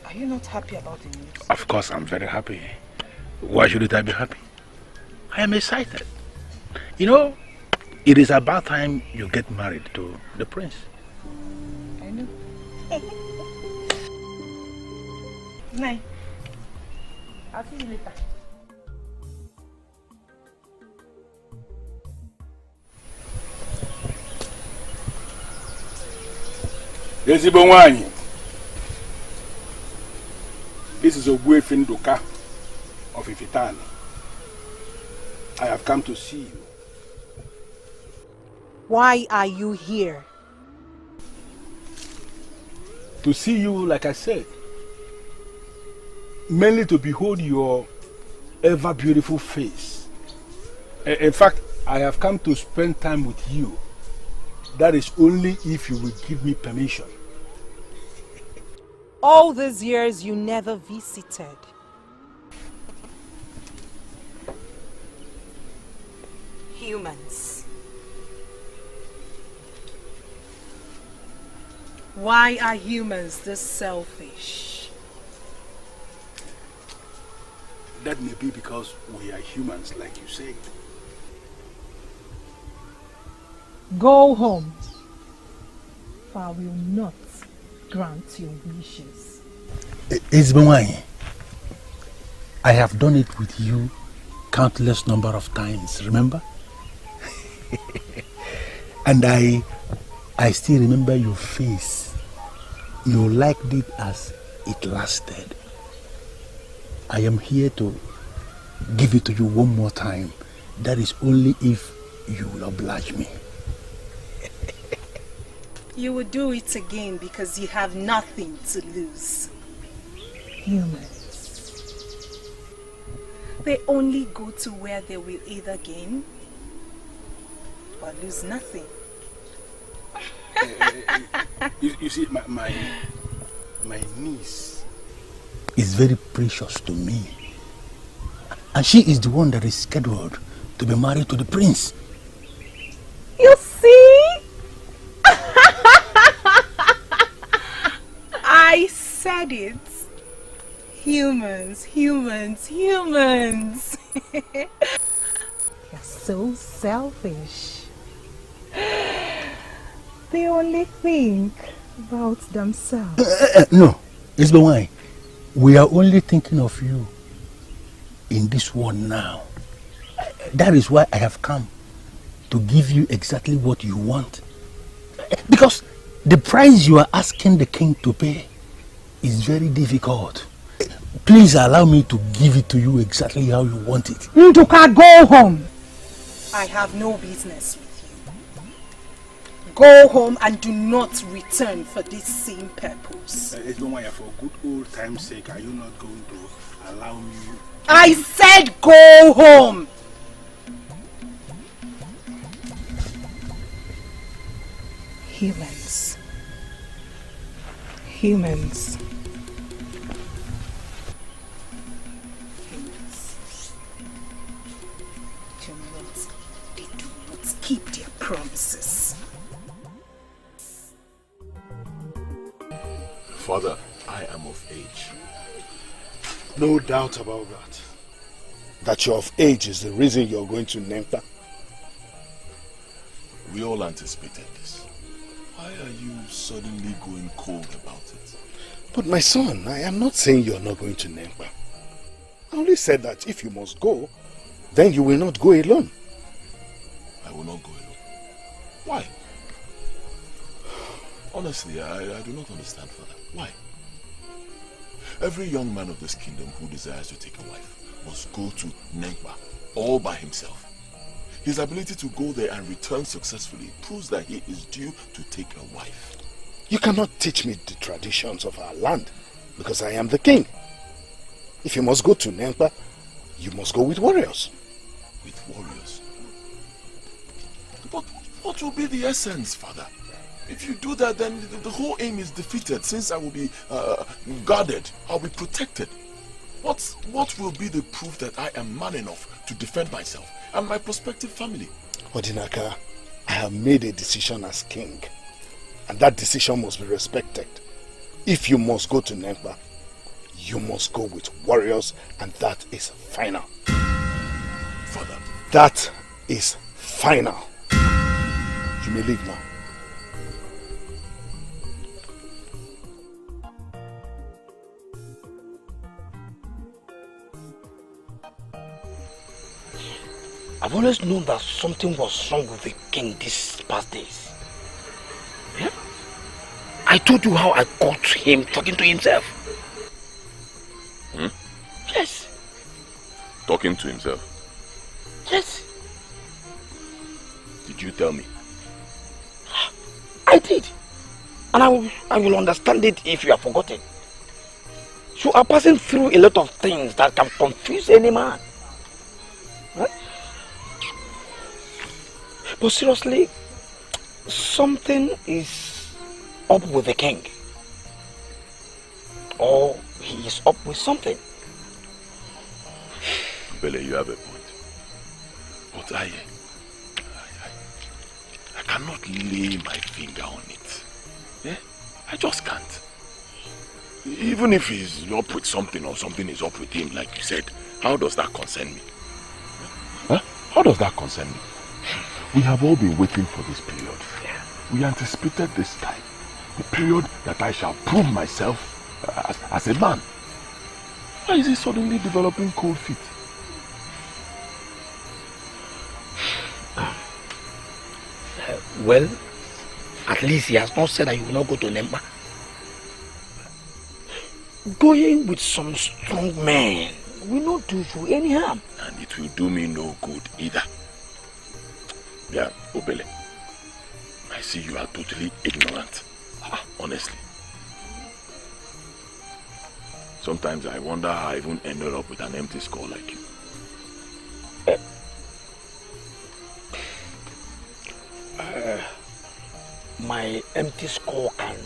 Are you not happy about the news? Of course I'm very happy. Why shouldn't I be happy? I am excited. You know, it is about time you get married to the prince. I know. Night. I'll see you later. Ezigbo nwanyi. This is Ogbuefi Nduka of Ifitani. I have come to see you. Why are you here? To see you, like I said. Mainly to behold your ever beautiful face. In fact, I have come to spend time with you. That is only if you will give me permission. All these years you never visited. Humans. Why are humans this selfish? That may be because we are humans, like you say. Go home, for I will not grant your wishes. Ezbenwanyi, I have done it with you countless number of times, remember? And I still remember your face. You liked it as it lasted. I am here to give it to you one more time. That is only if you will oblige me. You will do it again because you have nothing to lose. Humans. They only go to where they will either gain or lose nothing. You see, my niece is very precious to me. And she is the one that is scheduled to be married to the prince. You see? I said it. Humans, humans, humans. You're so selfish. They only think about themselves. No, it's the why. We are only thinking of you in this world now. That is why I have come to give you exactly what you want. Because the price you are asking the king to pay is very difficult. Please allow me to give it to you exactly how you want it. Nduka, go home. I have no business with you. Go home and do not return for this same purpose. For good old time's sake, are you not going to allow me? I said go home. Humans. Humans. They do not keep their promises. Father, I am of age. No doubt about that. That you're of age is the reason you're going to Nempa? We all anticipated this. Why are you suddenly going cold about it? But my son, I am not saying you are not going to Nemba. I only said that if you must go, then you will not go alone. I will not go alone. Why? Honestly, I do not understand, Father. Why? Every young man of this kingdom who desires to take a wife must go to Nemba all by himself. His ability to go there and return successfully proves that he is due to take a wife. You cannot teach me the traditions of our land because I am the king. If you must go to Nemba, you must go with warriors. With warriors? But what will be the essence, Father? If you do that, then the whole aim is defeated, since I will be guarded, I'll be protected. What will be the proof that I am man enough to defend myself and my prospective family? Odinaka, I have made a decision as king, and that decision must be respected. If you must go to Nemba, you must go with warriors, and that is final. Father. That is final. You may leave now. I've always known that something was wrong with the king these past days. Yeah? I told you how I caught him talking to himself. Hmm? Yes. Talking to himself? Yes. Did you tell me? I did. And I will understand it if you have forgotten. You are passing through a lot of things that can confuse any man. Right? But seriously, something is up with the king. Or he is up with something. Bele, you have a point. But I cannot lay my finger on it. Yeah? I just can't. Even if he's up with something or something is up with him, like you said, how does that concern me? Huh? How does that concern me? We have all been waiting for this period. Yeah. We anticipated this time. The period that I shall prove myself as a man. Why is he suddenly developing cold feet? Well, at least he has not said that you will not go to Nemba. Going with some strong men will not do you any harm. And it will do me no good either. Yeah, Obele, I see you are totally ignorant. Honestly. Sometimes I wonder how I even ended up with an empty skull like you. My empty skull can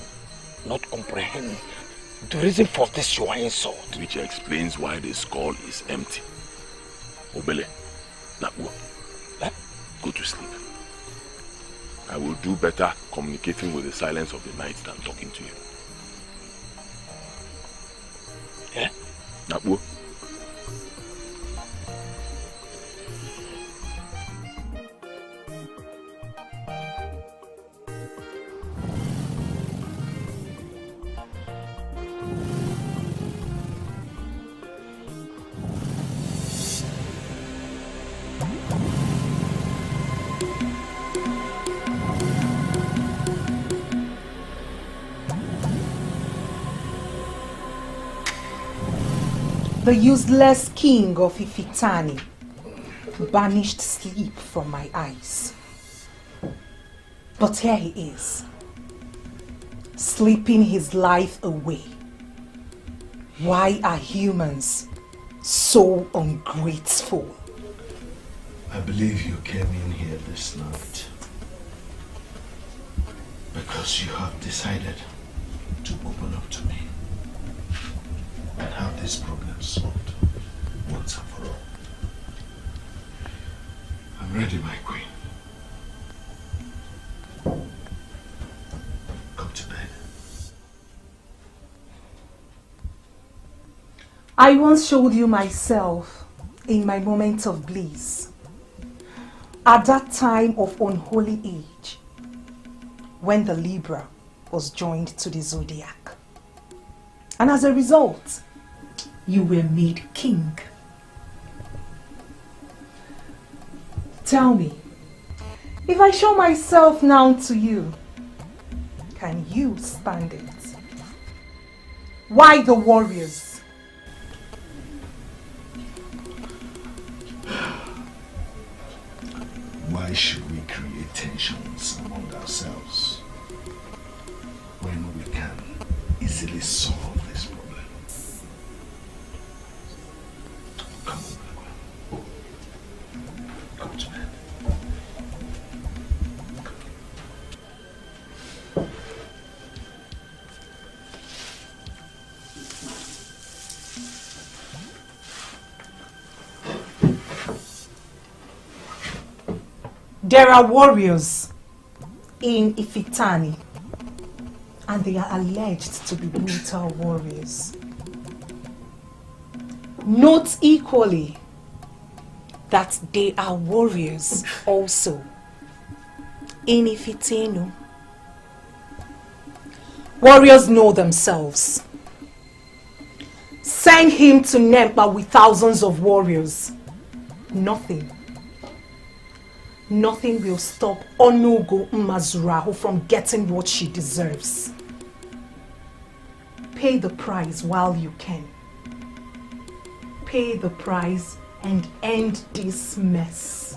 not comprehend the reason for this your insult. Which explains why the skull is empty. Obele, Nakwo, go to sleep. I will do better communicating with the silence of the night than talking to you. Yeah? Nakwo. The useless king of Ifitani banished sleep from my eyes. But here he is, sleeping his life away. Why are humans so ungrateful? I believe you came in here this night because you have decided to open up to me and have this problem solved once and for all. I'm ready, my queen. Come to bed. I once showed you myself in my moment of bliss. At that time of unholy age, when the Libra was joined to the zodiac. And as a result, you were made king. Tell me, if I show myself now to you, can you stand it? Why the warriors? Why should we create tensions among ourselves when we can easily solve this problem? Come on, go to bed. There are warriors in Ifitani, and they are alleged to be brutal warriors. Note equally that they are warriors also in Ifitenu. Warriors know themselves. Send him to Nempa with thousands of warriors. Nothing will stop Onugu Mazurahu from getting what she deserves. Pay the price while you can. Pay the price and end this mess.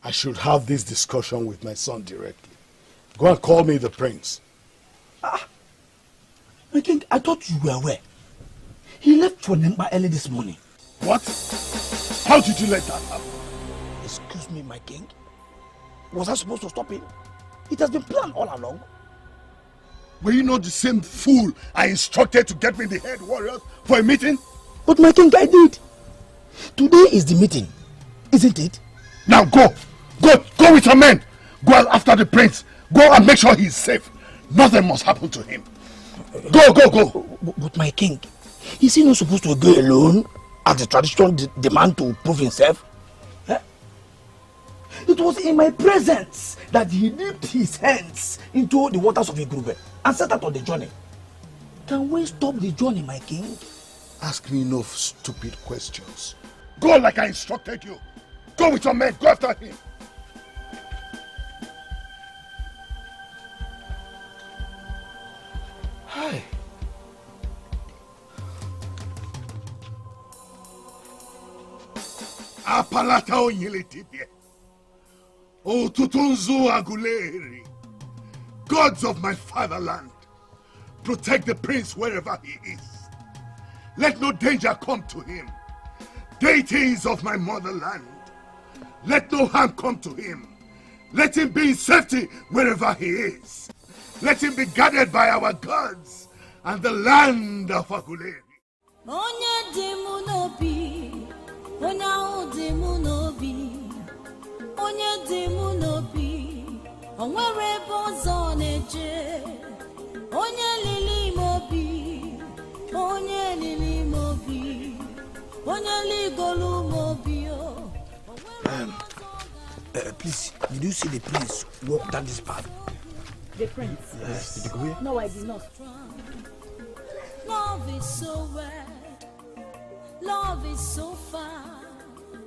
I should have this discussion with my son directly. Go and call me the prince. My king, I thought you were aware. He left for Nemba early this morning. What? How did you let that happen? Excuse me, my king. Was I supposed to stop him? It has been planned all along. Were you not the same fool I instructed to get me the head warriors for a meeting? But my king, I did. Today is the meeting, isn't it? Now go with your men. Go after the prince. Go and make sure he's safe. Nothing must happen to him. Go. But my king, is he not supposed to go alone as the tradition demand to prove himself? Eh? It was in my presence that he dipped his hands into the waters of Igwu and set out on the journey. Can we stop the journey, my king? Ask me no stupid questions. Go like I instructed you. Go with your men. Go after him. Hi. Apalata onyelitibie. O tutunzu aguleri. Gods of my fatherland, protect the prince wherever he is. Let no danger come to him. Deities of my motherland, let no harm come to him. Let him be in safety wherever he is. Let him be guarded by our gods and the land of Aguleri. Onye demunobi, ona demunobi, onye demunobi, onwere bozoneje, onye lili mobi, onye lili mobi, onye ligolu mobio. Please, did you see the prince walk down this path? The prince? Yes. Did you go here? No, I did not. Love is so wide, love is so far.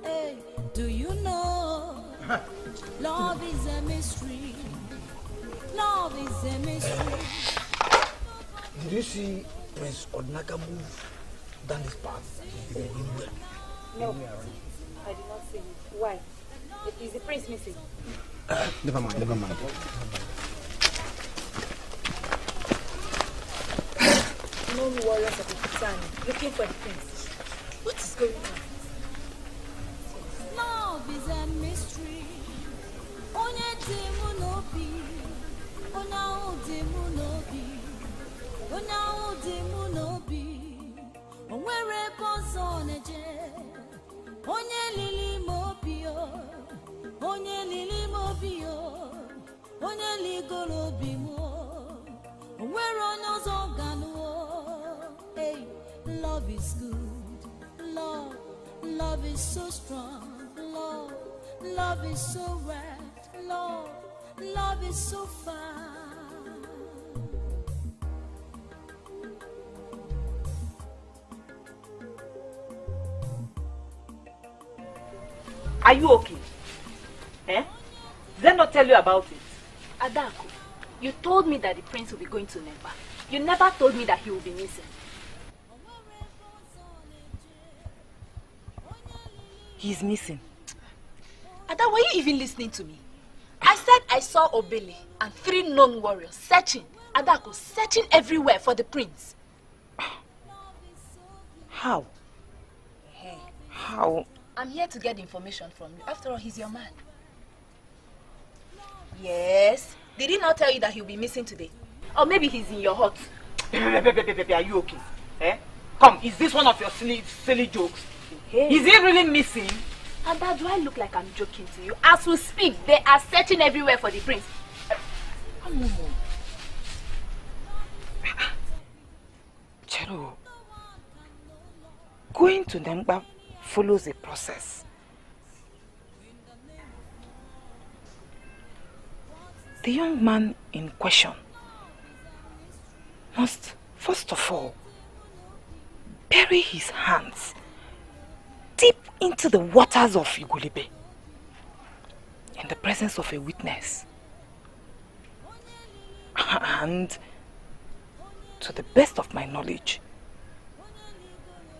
Hey, do you know? Love is a mystery. Love is a mystery. Did you see Prince Odnaka move down this path? No, I did not see it. Why? Is the prince missing? Never mind. No warriors of Ifitani looking for the prince. What is going on? Love is a mystery. Onye demunobi, ona demunobi, ona demunobi. Onwere bozoneje, onye lili mobio, onye lili mobio, onye ligolo bimo, onwere onyozo ganuo. Hey, love is good. Love is so strong, love. Love is so right, love. Love is so far. Are you okay? Eh? Did they not tell you about it? Adako, you told me that the prince will be going to Nepa. You never told me that he will be missing. He's missing. Ada, were you even listening to me? I said I saw Obele and 3 known warriors searching. Adako, searching everywhere for the prince. How? Hey. How? I'm here to get information from you. After all, he's your man. Yes. Did he not tell you that he'll be missing today? Or maybe he's in your hut. Are you okay? Eh? Come, is this one of your silly jokes? Hey. Is he really missing? And that, do I look like I'm joking to you? As we speak, they are searching everywhere for the prince. Chero, going to Nemba follows a process. The young man in question must, first of all, bury his hands deep into the waters of Igulebe in the presence of a witness. And to the best of my knowledge,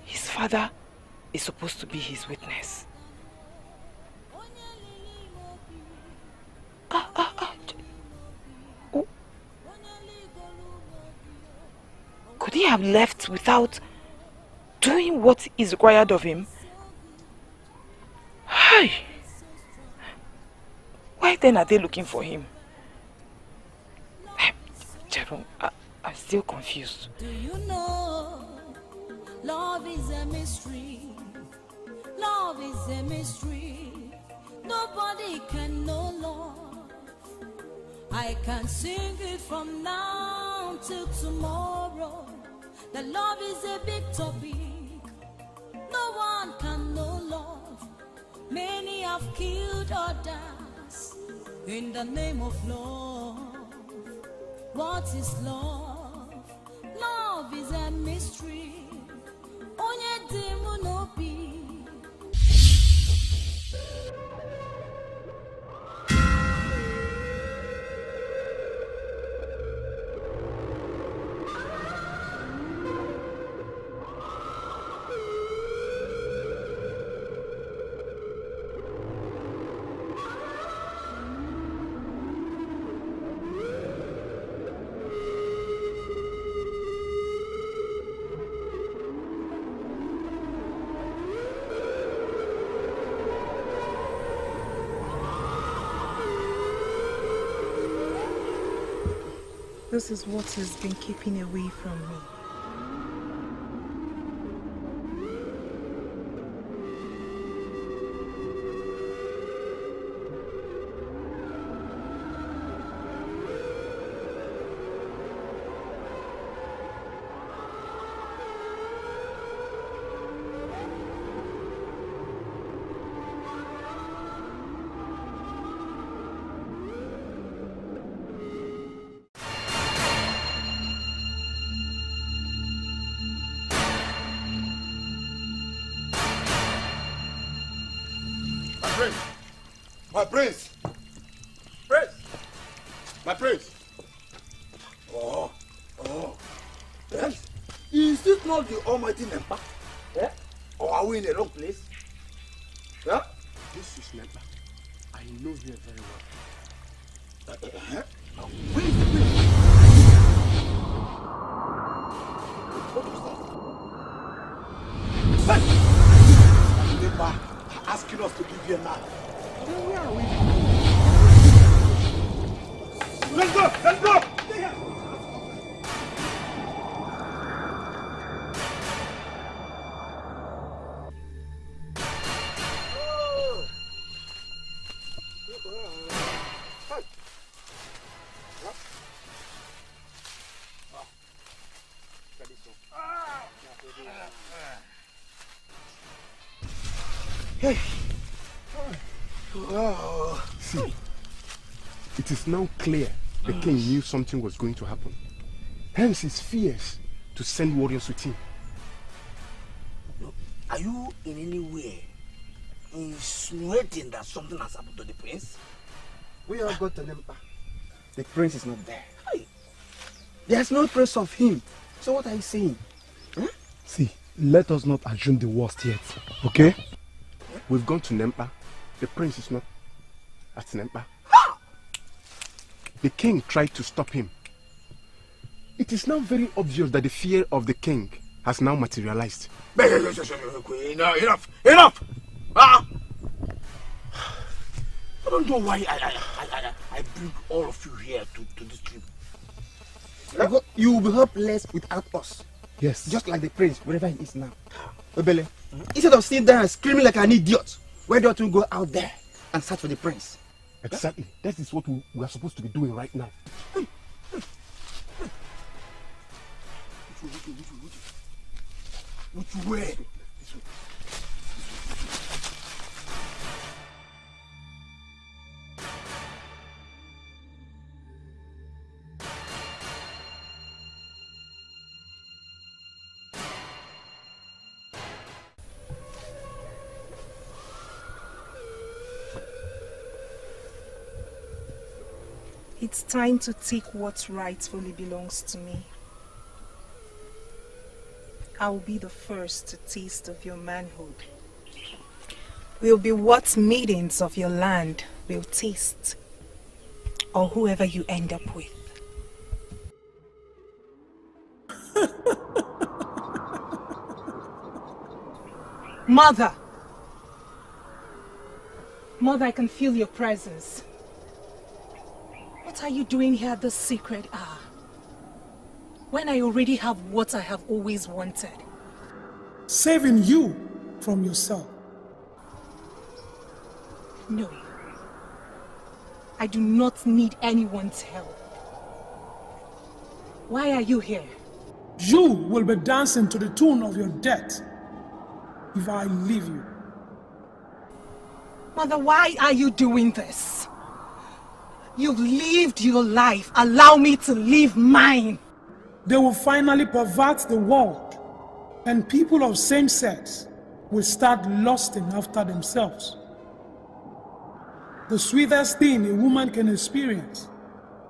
his father is supposed to be his witness. Oh. Could he have left without doing what is required of him? Hi. Why then are they looking for him? Jerome, I'm still confused. Do you know love is a mystery? Love is a mystery. Nobody can know love. I can sing it from now till tomorrow. The love is a big topic. No one can know love. Many have killed others in the name of love. What is love? Love is a mystery. Onye demu no be. This is what has been keeping away from me. My prince! Prince! My prince! Oh. Yes? Is this not the almighty Nempa? Yeah? Or are we in the wrong place? Yeah? This is Nempa. I know here very well. Where is the prince? What was that? Hey! Nempa asking us to give you a knife. Then where are we? Let's go! Let's go! Hey. Oh. See, it is now clear the king knew something was going to happen. Hence his fears to send warriors with him. Are you in any way insinuating that something has happened to the prince? We all got to Nempa. The prince is not there. Hey. There's no trace of him. So what are you saying? Huh? See, let us not assume the worst yet, okay? We've gone to Nempa. The prince is not at Nempa. The king tried to stop him. It is now very obvious that the fear of the king has now materialized. Enough! Enough! I don't know why I bring all of you here to this trip. You will be helpless without us. Yes. Just like the prince, wherever he is now. Obele, instead of sitting there and screaming like an idiot, why don't you go out there and search for the prince? Exactly. That is what we are supposed to be doing right now. Which way? It's time to take what rightfully belongs to me. I will be the first to taste of your manhood. Will be what maidens of your land will taste, or whoever you end up with. Mother! Mother, I can feel your presence. What are you doing here at this sacred hour? When I already have what I have always wanted. Saving you from yourself. No. I do not need anyone's help. Why are you here? You will be dancing to the tune of your death if I leave you. Mother, why are you doing this? You've lived your life. Allow me to live mine. They will finally pervert the world, and people of same sex will start lusting after themselves. The sweetest thing a woman can experience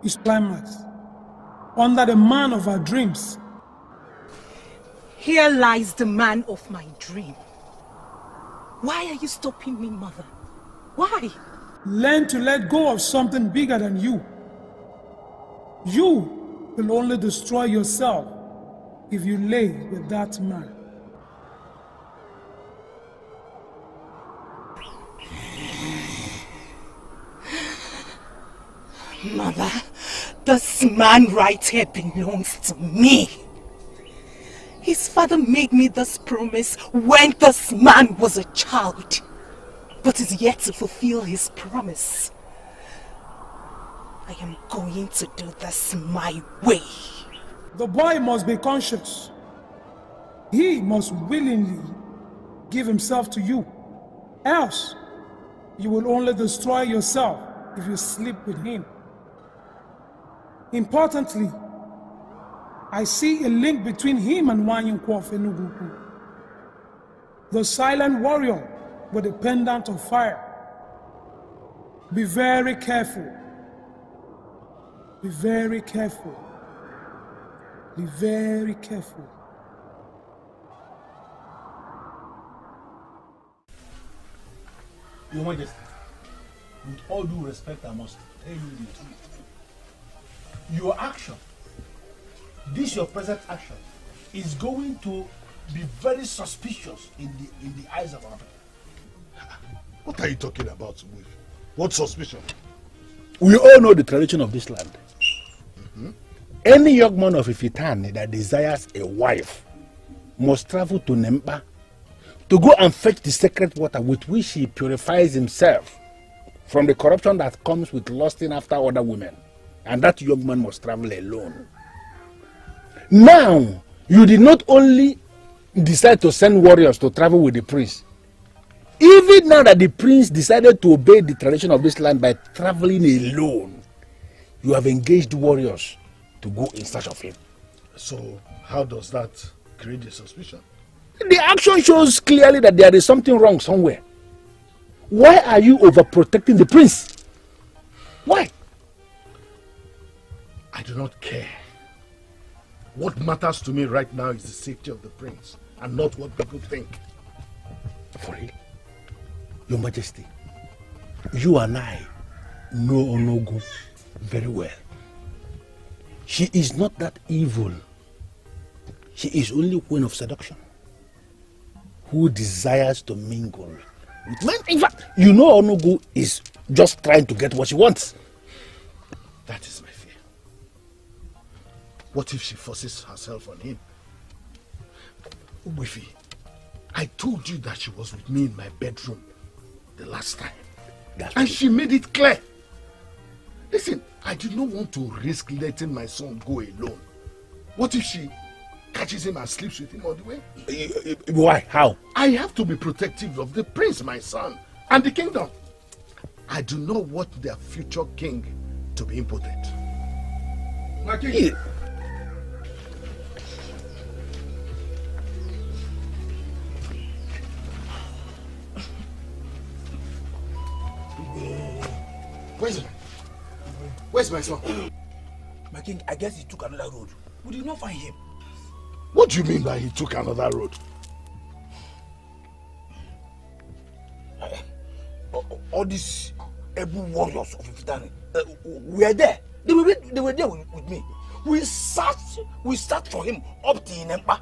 is climax, under the man of her dreams. Here lies the man of my dream. Why are you stopping me, Mother? Why? Learn to let go of something bigger than you. You will only destroy yourself if you lay with that man. Mother, this man right here belongs to me. His father made me this promise when this man was a child, but is yet to fulfill his promise. I am going to do this my way. The boy must be conscious. He must willingly give himself to you. Else, you will only destroy yourself if you sleep with him. Importantly, I see a link between him and Nwaanyukwu of Enugu, the silent warrior with a pendant of fire. Be very careful. Be very careful. Be very careful. Your Majesty, with all due respect, I must tell you this. Your action, this your present action, is going to be very suspicious in the eyes of our people. What are you talking about, Smith? What suspicion? We all know the tradition of this land. Any young man of Ifitane that desires a wife must travel to Nempa to go and fetch the sacred water with which he purifies himself from the corruption that comes with lusting after other women. And that young man must travel alone. Now, you did not only decide to send warriors to travel with the prince, Even now that the prince decided to obey the tradition of this land by traveling alone, you have engaged warriors to go in search of him. So, how does that create a suspicion? The action shows clearly that there is something wrong somewhere. Why are you overprotecting the prince? Why? I do not care. What matters to me right now is the safety of the prince and not what people think. For real? Your Majesty, you and I know Onugu very well. She is not that evil. She is only queen of seduction who desires to mingle with men. In fact, you know Onugu is just trying to get what she wants. That is my fear. What if she forces herself on him? Ubifi, I told you that she was with me in my bedroom the last time. And she made it clear. Listen, I do not want to risk letting my son go alone. What if she catches him and sleeps with him on the way? Why? How? I have to be protective of the prince, my son, and the kingdom. I do not want their future king to be impotent. My king. Where's my son? My king, I guess he took another road. We did not find him. What do you mean by he took another road? All these able warriors of Ifitani were there. They were there with me. We searched for him up to Nempa.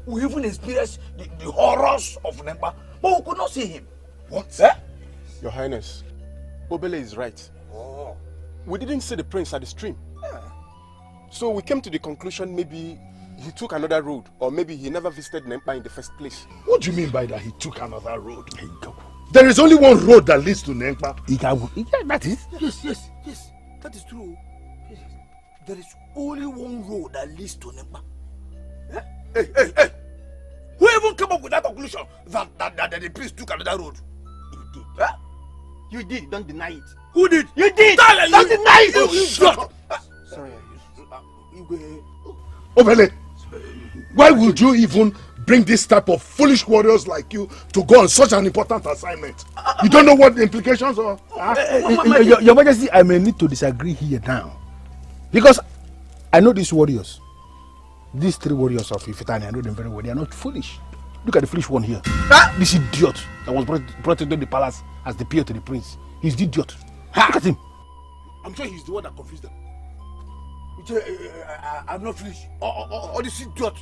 We even experienced the horrors of Nempa, but we could not see him. What? Your Highness, Obele is right. Oh. We didn't see the prince at the stream. So we came to the conclusion maybe he took another road, or maybe he never visited Nempa in the first place. What do you mean by that he took another road? There is only one road that leads to Nempa. That is? Yes, that is true. Yes. There is only one road that leads to Nempa. Hey! Who even came up with that conclusion that the priest took another road? You did. You did, don't deny it. Who did? You did! Don't deny it! You shut up! Sorry. Obele, why would you even bring this type of foolish warriors like you to go on such an important assignment? You don't know what the implications are? Your Majesty, I may need to disagree here now. Because I know these warriors. These three warriors of Ifitani, I know them very well. They are not foolish. Look at the foolish one here. This idiot that was brought into the palace as the peer to the prince. He's the idiot. Look at him. I'm sure he's the one that confused them. I'm not foolish. All this idiot.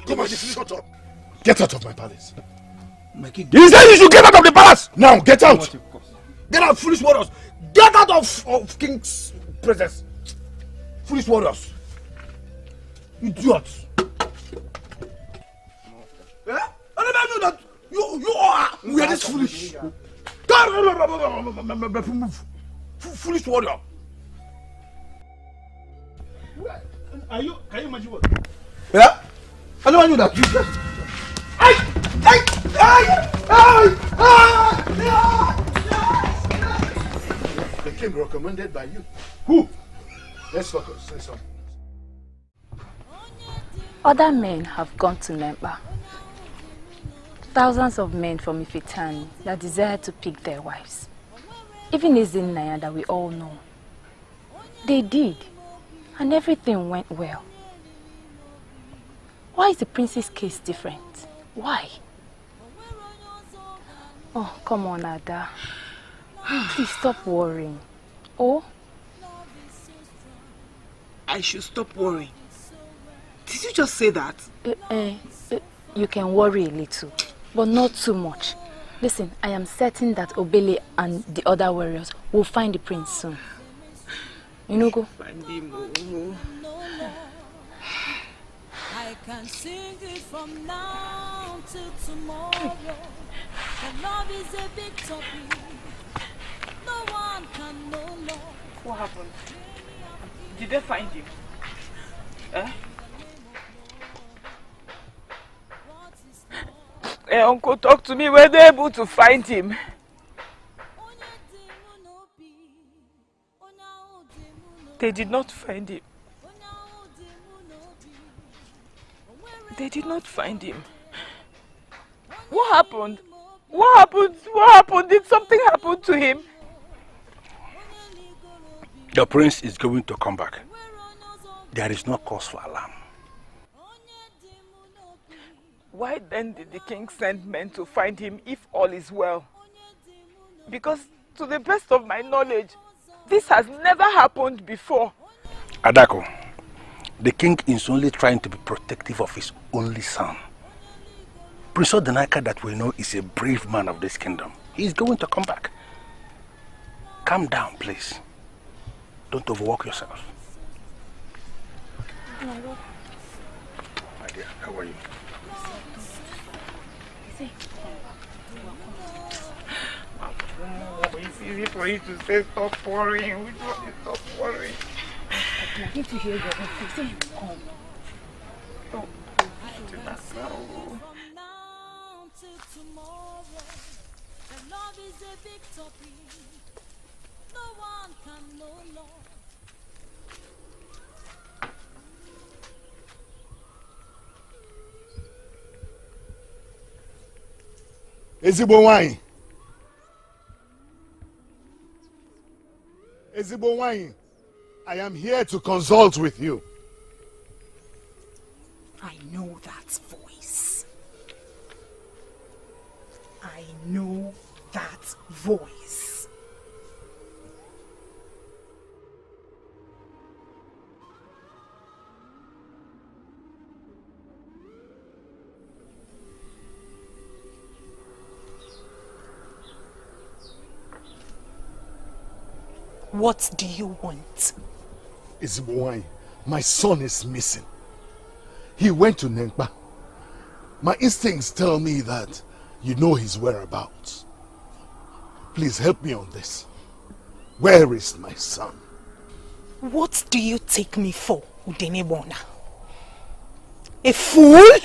Come on, shut up. Get out of my palace. My king. He said you should get out of the palace. Now, get out. Get out, foolish warriors. Get out of king's presence. Foolish warriors. Idiots. I never knew that you are. We are this foolish. Foolish warrior. Can you imagine what? Yeah? I never knew that. The king recommended by you. Who? Let's focus. Let's focus. Other men have gone to Nempa. Thousands of men from Ifitani that desire to pick their wives. Even Ezinaya that we all know. They did. And everything went well. Why is the prince's case different? Why? Oh, come on, Ada. Please stop worrying. Oh? I should stop worrying. Did you just say that? You can worry a little, but not too much. Listen, I am certain that Obele and the other warriors will find the prince soon. Unugo. I can sing it from now till tomorrow. The love is a big topic. No one can know love. What happened? Did they find you? Uncle, talk to me. Were they able to find him? They did not find him. They did not find him. What happened? What happened? What happened? Did something happen to him? The prince is going to come back. There is no cause for alarm. Why then did the king send men to find him if all is well? Because to the best of my knowledge, this has never happened before. Adako, the king is only trying to be protective of his only son. Prince Odenaka that we know is a brave man of this kingdom. He is going to come back. Calm down, please. Don't overwork yourself. My dear, how are you? It's easy for you to say stop worrying. Which one is stop worrying? I need to hear your voice. Say you come. Oh, do that now. Love is a big topic. No one can know love. Ezigbo wine. Ezigbo wine. I am here to consult with you. I know that voice. I know that voice. What do you want? Ezigbo, my son is missing. He went to Nenkpa. My instincts tell me that you know his whereabouts. Please help me on this. Where is my son? What do you take me for, Udene Gba Ona? A fool?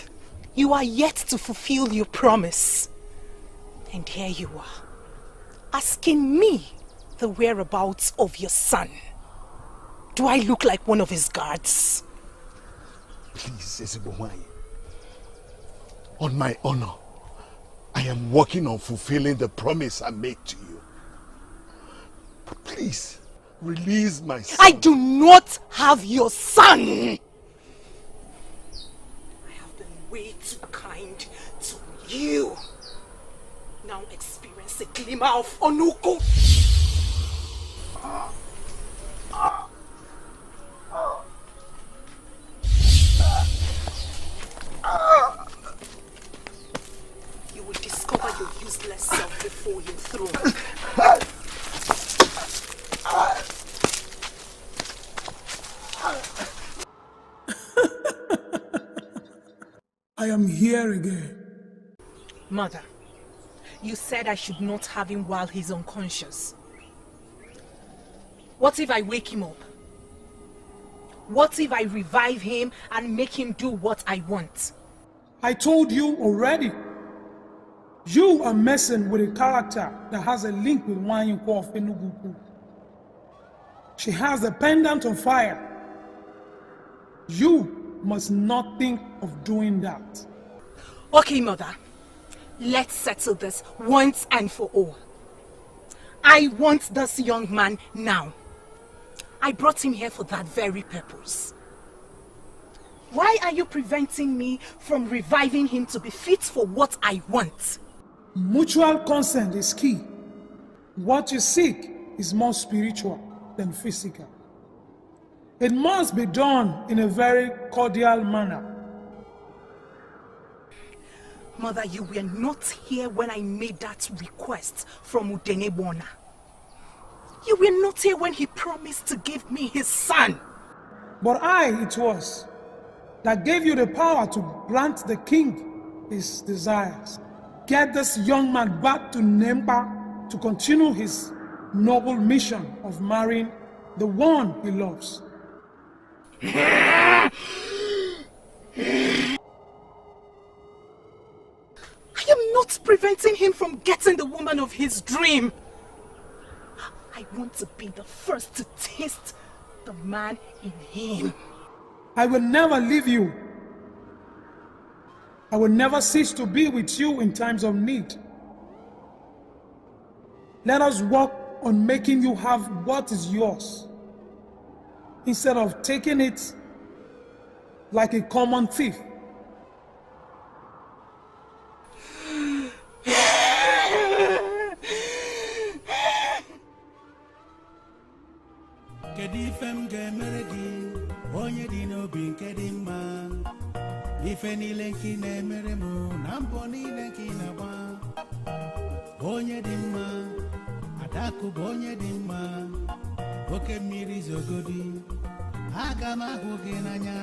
You are yet to fulfill your promise. And here you are, asking me the whereabouts of your son. Do I look like one of his guards? Please, Ezigbo, on my honor, I am working on fulfilling the promise I made to you. But please, release my son. I do not have your son! I have been way too kind to you. Now experience a glimmer of Onugu. You will discover your useless self before your throne. I am here again. Mother, you said I should not have him while he's unconscious. What if I wake him up? What if I revive him and make him do what I want? I told you already. You are messing with a character that has a link with Nwanyukwu of Enugu. She has a pendant on fire. You must not think of doing that. Okay, Mother. Let's settle this once and for all. I want this young man now. I brought him here for that very purpose. Why are you preventing me from reviving him to be fit for what I want? Mutual consent is key. What you seek is more spiritual than physical. It must be done in a very cordial manner. Mother, you were not here when I made that request from Udene Gba Ona. You were not here when he promised to give me his son. But it was, that gave you the power to grant the king his desires. Get this young man back to Nemba to continue his noble mission of marrying the one he loves. I am What's preventing him from getting the woman of his dream? I want to be the first to taste the man in him. I will never leave you. I will never cease to be with you in times of need. Let us work on making you have what is yours, instead of taking it like a common thief. Ife niile nke na-emere m na mbọ niile nke na-agba onye dị mma Adakụ bụ onye dị mma oke mmiri zogodi aga m ahụ gị n'anya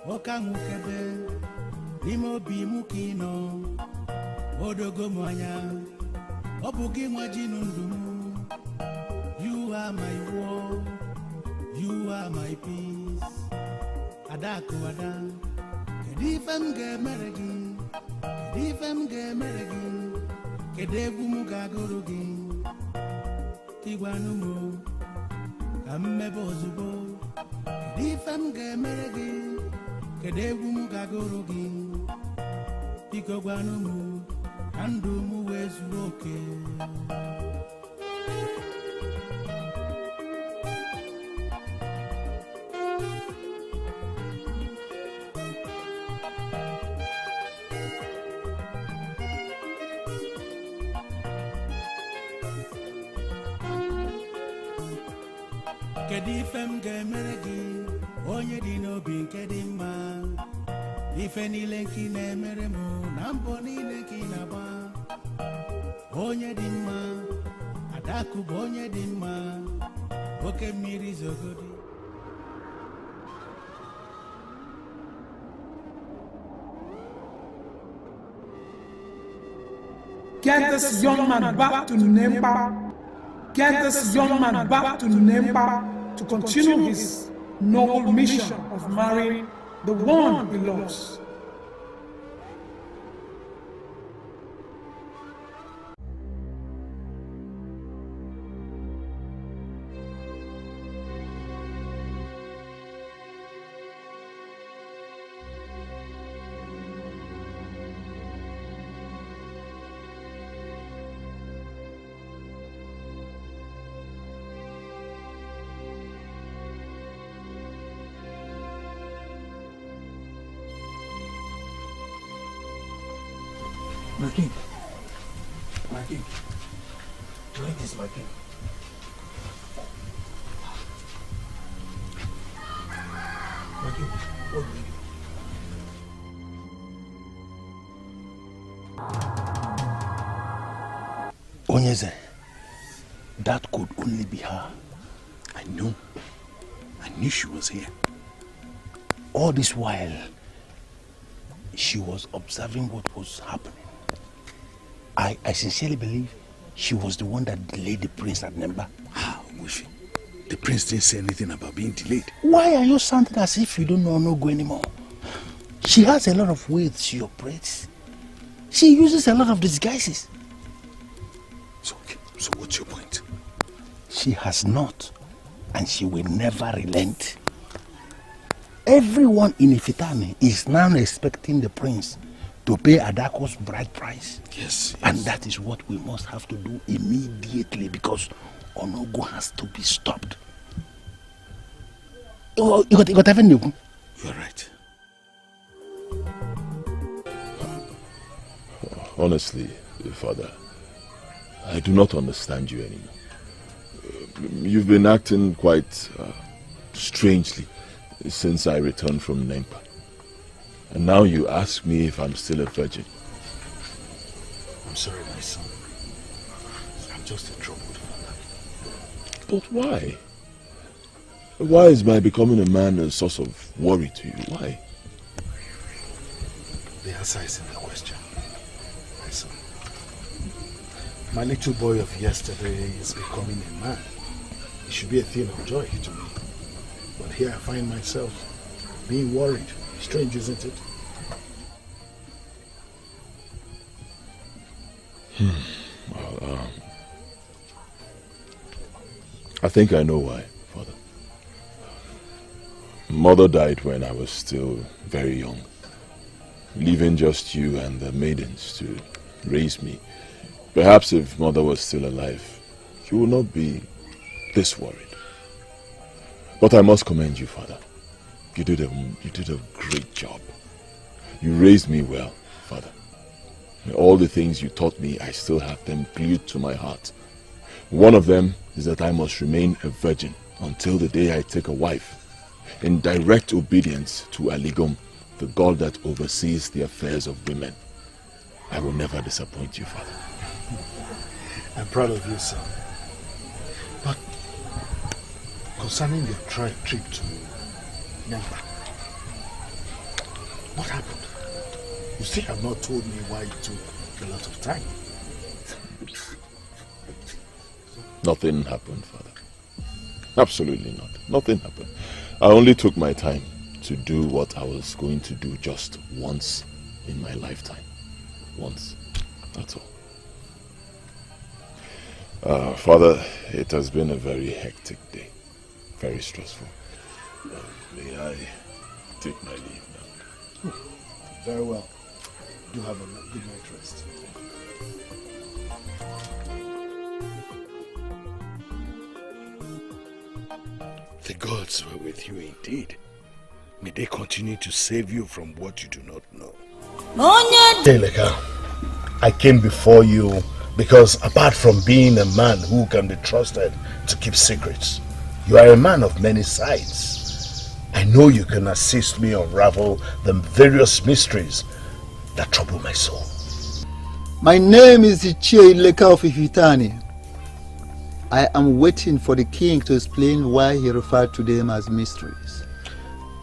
oke anwụkebe n'ime obi m ka ị nọ odogo m anya ọ bụ gị nwa ji ndụ m. You are my world, you are my peace. Adakụ ada kedu ife m ga-emere gị, kedu ife m ga-emere gị, kedu egwu m ga-agụrụ gị, igwanụ m ka m mebe ozugbo, kedu ife m ga-emere gị, kedu egwu m ga-agụrụ gị, biko gwanụ m ka ndụ m wee zuru oke. Kedu ife m ga-emere gị onye dị n'obi nke dị mma, ife niile nke ị na-emere m na mbọ niile nke ị na-agba onye dị mma. Adakụ bụ onye dị mma oke mmiri zogodi. Get this young man back to Nempa. Get this young man back to Nempa to continue his noble mission of marrying the one he loves. My king. My king. Drink this, my king. My king, what do you do? Onyeze, that could only be her. I knew she was here. All this while, she was observing what was happening. I sincerely believe she was the one that delayed the prince at Nemba. How, Wifi? The prince didn't say anything about being delayed. Why are you sounding as if you don't know Onugu anymore? She has a lot of ways she operates. She uses a lot of disguises. So what's your point? She has not, and she will never relent. Everyone in Ifitane is now expecting the prince to pay Adako's bride price. Yes. And that is what we must have to do immediately, because Onugu has to be stopped. You got even new. You're right. Honestly, Father, I do not understand you anymore. You've been acting quite strangely since I returned from Nempa. And now you ask me if I'm still a virgin. I'm sorry, my son. I'm just a troubled father. But why? Why is my becoming a man a source of worry to you? Why? The answer is in the question, my son. My little boy of yesterday is becoming a man. It should be a thing of joy to me. But here I find myself being worried. Strange, isn't it? Well, I think I know why, Father. Mother died when I was still very young, leaving just you and the maidens to raise me. Perhaps if Mother was still alive, you would not be this worried. But I must commend you, Father. You did a great job. You raised me well, Father. All the things you taught me, I still have them glued to my heart. One of them is that I must remain a virgin until the day I take a wife, in direct obedience to Aligom, the god that oversees the affairs of women. I will never disappoint you, Father. I'm proud of you, son. But concerning your trip to Nemba, what happened? You still have not told me why it took a lot of time. Nothing happened, Father. Absolutely nothing. Nothing happened. I only took my time to do what I was going to do just once in my lifetime. Once. That's all. Father, it has been a very hectic day. Very stressful. May I take my leave now? Very well. Do have a good night rest. The gods were with you indeed. May they continue to save you from what you do not know. Teleka, I came before you because apart from being a man who can be trusted to keep secrets, you are a man of many sides. I know you can assist me unravel the various mysteries that trouble my soul. My name is Ichie Ileka of Ifitani. I am waiting for the king to explain why he referred to them as mysteries.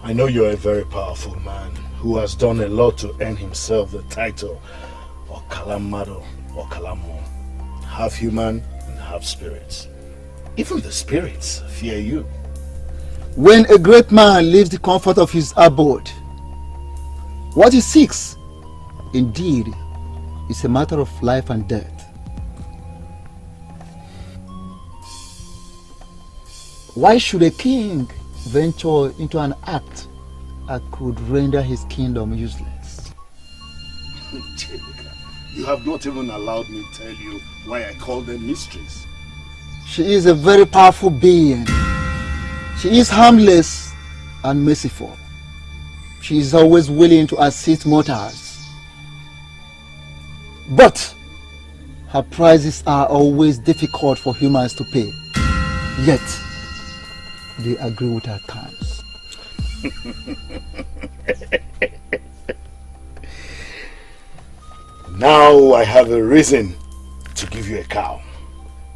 I know you're a very powerful man who has done a lot to earn himself the title of Kalamado or Kalamo, half human and half spirits. Even the spirits fear you. When a great man leaves the comfort of his abode, what he seeks, indeed, is a matter of life and death. Why should a king venture into an act that could render his kingdom useless? You have not even allowed me to tell you why I call them mysteries. She is a very powerful being. She is harmless and merciful. She is always willing to assist mortals. But her prices are always difficult for humans to pay. Yet, they agree with her terms. Now I have a reason to give you a cow.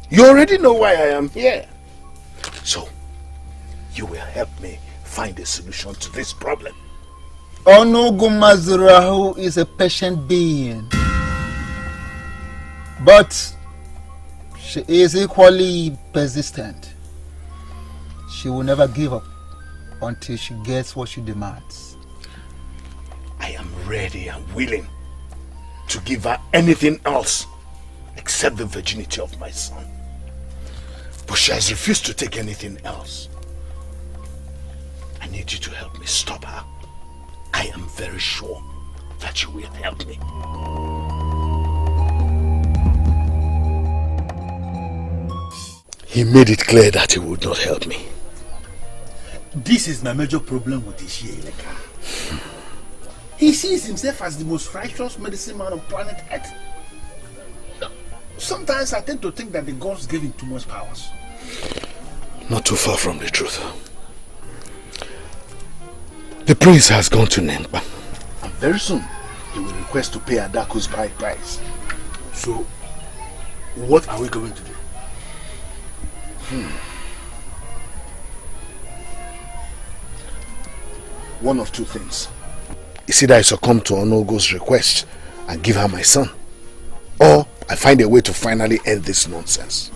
You already know why I am here. So, you will help me find a solution to this problem. Onugu Mazurahu is a patient being. But she is equally persistent. She will never give up until she gets what she demands. I am ready and willing to give her anything else except the virginity of my son. But she has refused to take anything else. I need you to help me stop her. I am very sure that you will help me. He made it clear that he would not help me. This is my major problem with Ichie Ileka. He sees himself as the most righteous medicine man on planet Earth. Sometimes I tend to think that the gods gave him too much powers. Not too far from the truth. The prince has gone to Nemba, and very soon he will request to pay Adaku's bride price. So, what are we going to do? One of two things. It's either I succumb to Onogo's request and give her my son, or I find a way to finally end this nonsense.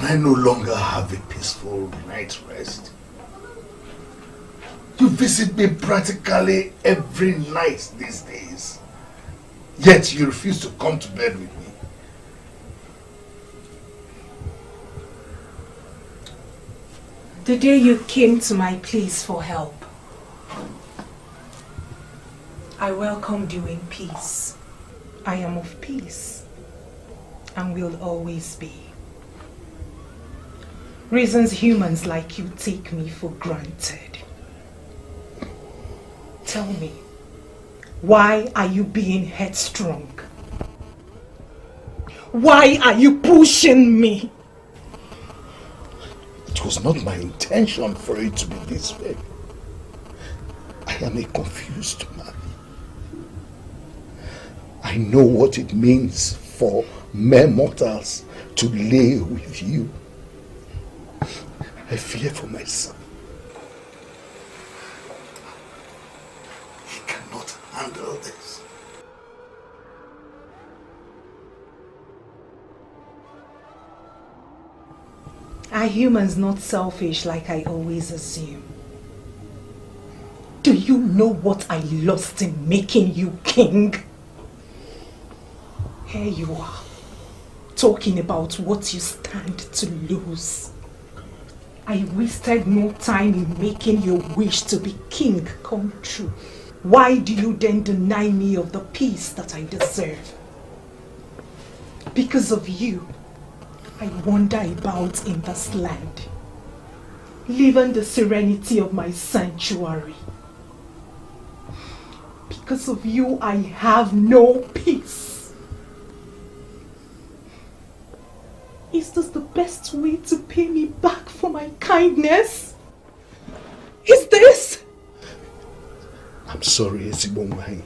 Can I no longer have a peaceful night's rest? You visit me practically every night these days, yet you refuse to come to bed with me. The day you came to my place for help, I welcomed you in peace. I am of peace and will always be. Reasons humans like you take me for granted. Tell me, why are you being headstrong? Why are you pushing me? It was not my intention for it to be this way. I am a confused man. I know what it means for mere mortals to lay with you. I fear for my son. He cannot handle this. Are humans not selfish like I always assume? Do you know what I lost in making you king? Here you are, talking about what you stand to lose. I wasted no time in making your wish to be king come true. Why do you then deny me of the peace that I deserve? Because of you, I wander about in this land, leaving the serenity of my sanctuary. Because of you, I have no peace. Is this the best way to pay me back for my kindness? Is this? I'm sorry, Ezibonwai.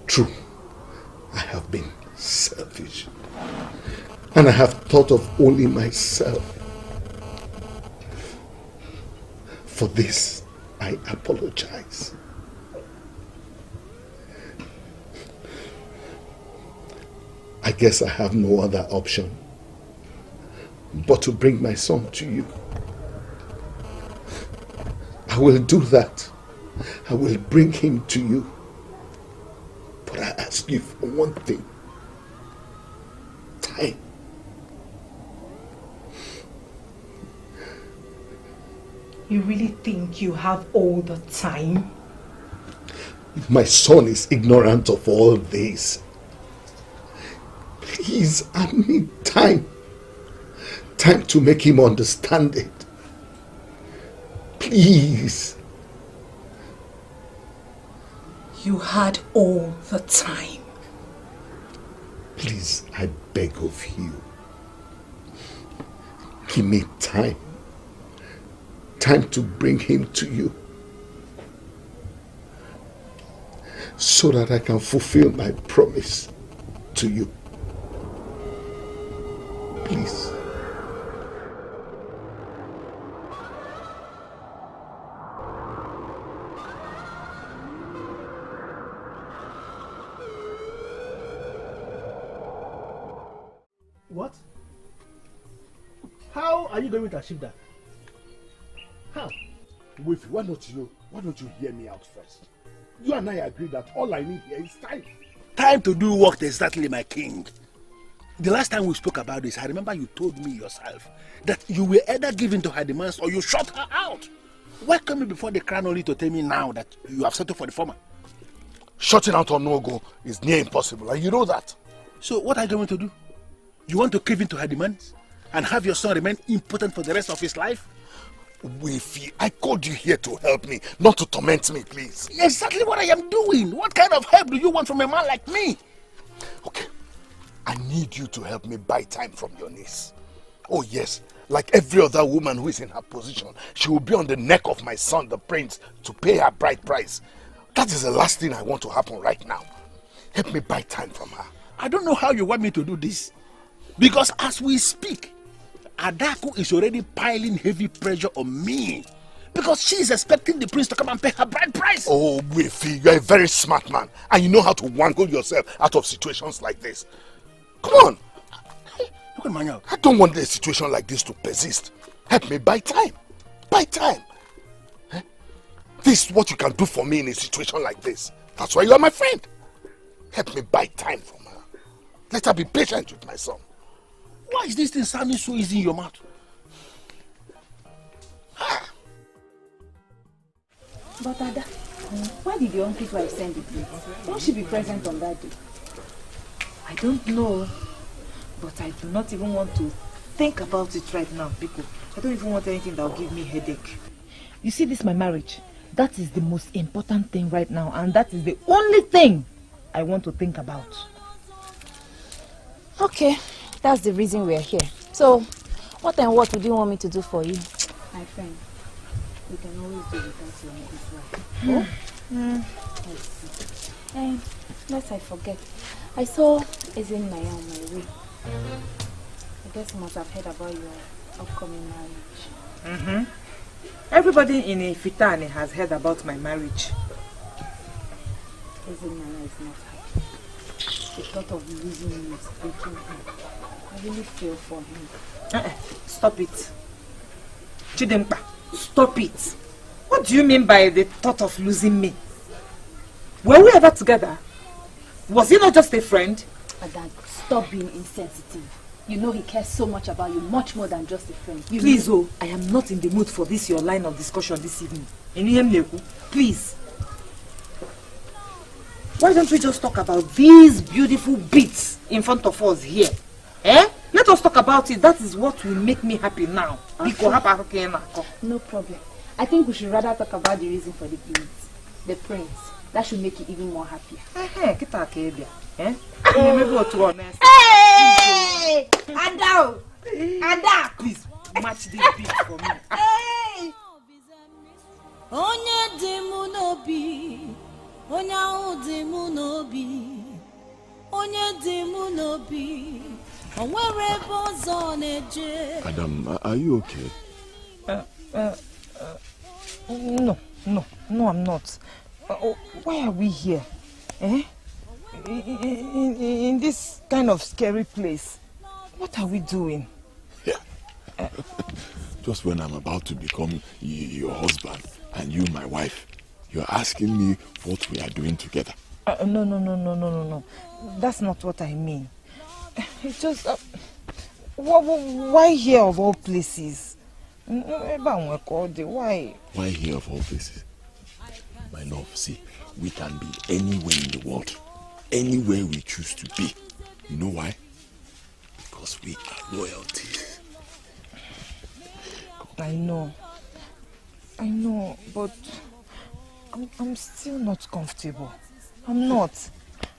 True, I have been selfish. And I have thought of only myself. For this, I apologize. I guess I have no other option but to bring my son to you. I will do that. I will bring him to you. But I ask you for one thing. Time. You really think you have all the time? My son is ignorant of all this. Please, I need time. Time to make him understand it. Please. You had all the time. Please, I beg of you. Give me time. Time to bring him to you. So that I can fulfill my promise to you. Please. What? How are you going to achieve that? How? Wait, why don't you hear me out first? You and I agree that all I need here is time. Time to do what exactly, my king? The last time we spoke about this, I remember you told me yourself that you will either give in to her demands or you shut her out. Why come you before the crown only to tell me now that you have settled for the former? Shutting out Onugu is near impossible, and you know that. So what are you going to do? You want to give in to her demands and have your son remain impotent for the rest of his life? Wifi, I called you here to help me, not to torment me, please. Exactly what I am doing. What kind of help do you want from a man like me? Okay, I need you to help me buy time from your niece. Oh yes, like every other woman who is in her position, she will be on the neck of my son, the prince, to pay her bride price. That is the last thing I want to happen right now. Help me buy time from her. I don't know how you want me to do this. Because as we speak, Adaku is already piling heavy pressure on me. Because she is expecting the prince to come and pay her bride price. Oh, Wifi, you are a very smart man. And you know how to wangle yourself out of situations like this. Come on. I don't want a situation like this to persist. Help me buy time. Buy time. Eh? This is what you can do for me in a situation like this. That's why you are my friend. Help me buy time from her. Let her be patient with my son. Why is this thing sounding so easy in your mouth? But Ada, why did your uncle's wife send the plea? Won't she be present on that day? I don't know, but I do not even want to think about it right now, because I don't even want anything that will give me headache. You see, this my marriage. That is the most important thing right now, and that is the only thing I want to think about. Okay, that's the reason we're here. So, what and what would you want me to do for you? My friend, we can always do without your uncle's wife. Let's see. Lest I forget, I saw Ezinaya on my way. I guess you must have heard about your upcoming marriage. Everybody in Ifitane has heard about my marriage. Ezinaya is not happy. The thought of losing him is breaking him. I really feel for him. Stop it. Chidempa, stop it. What do you mean by the thought of losing me? Were we ever together? Was he not just a friend? Dad, stop being insensitive. You know he cares so much about you, much more than just a friend. Please, I am not in the mood for this your line of discussion this evening. Please. Why don't we just talk about these beautiful bits in front of us here? Let us talk about it. That is what will make me happy now. Okay. No problem. I think we should rather talk about the reason for the plea. The prince. That should make you even more happier. Hey! Ada! Ada! Please, match this beat for me. Hey! Onye dimu nobi, onye dimu nobi, onye dimu nobi, onwere bozo neje. Adam, are you okay? No, I'm not. Why are we here? In this kind of scary place. What are we doing? Yeah. Just when I'm about to become your husband and you my wife, you're asking me what we are doing together. No. That's not what I mean. It's just... why here of all places? Why? Why here of all places? My love, see, we can be anywhere in the world. Anywhere we choose to be. You know why? Because we are royalties. I know, but I'm still not comfortable. I'm not.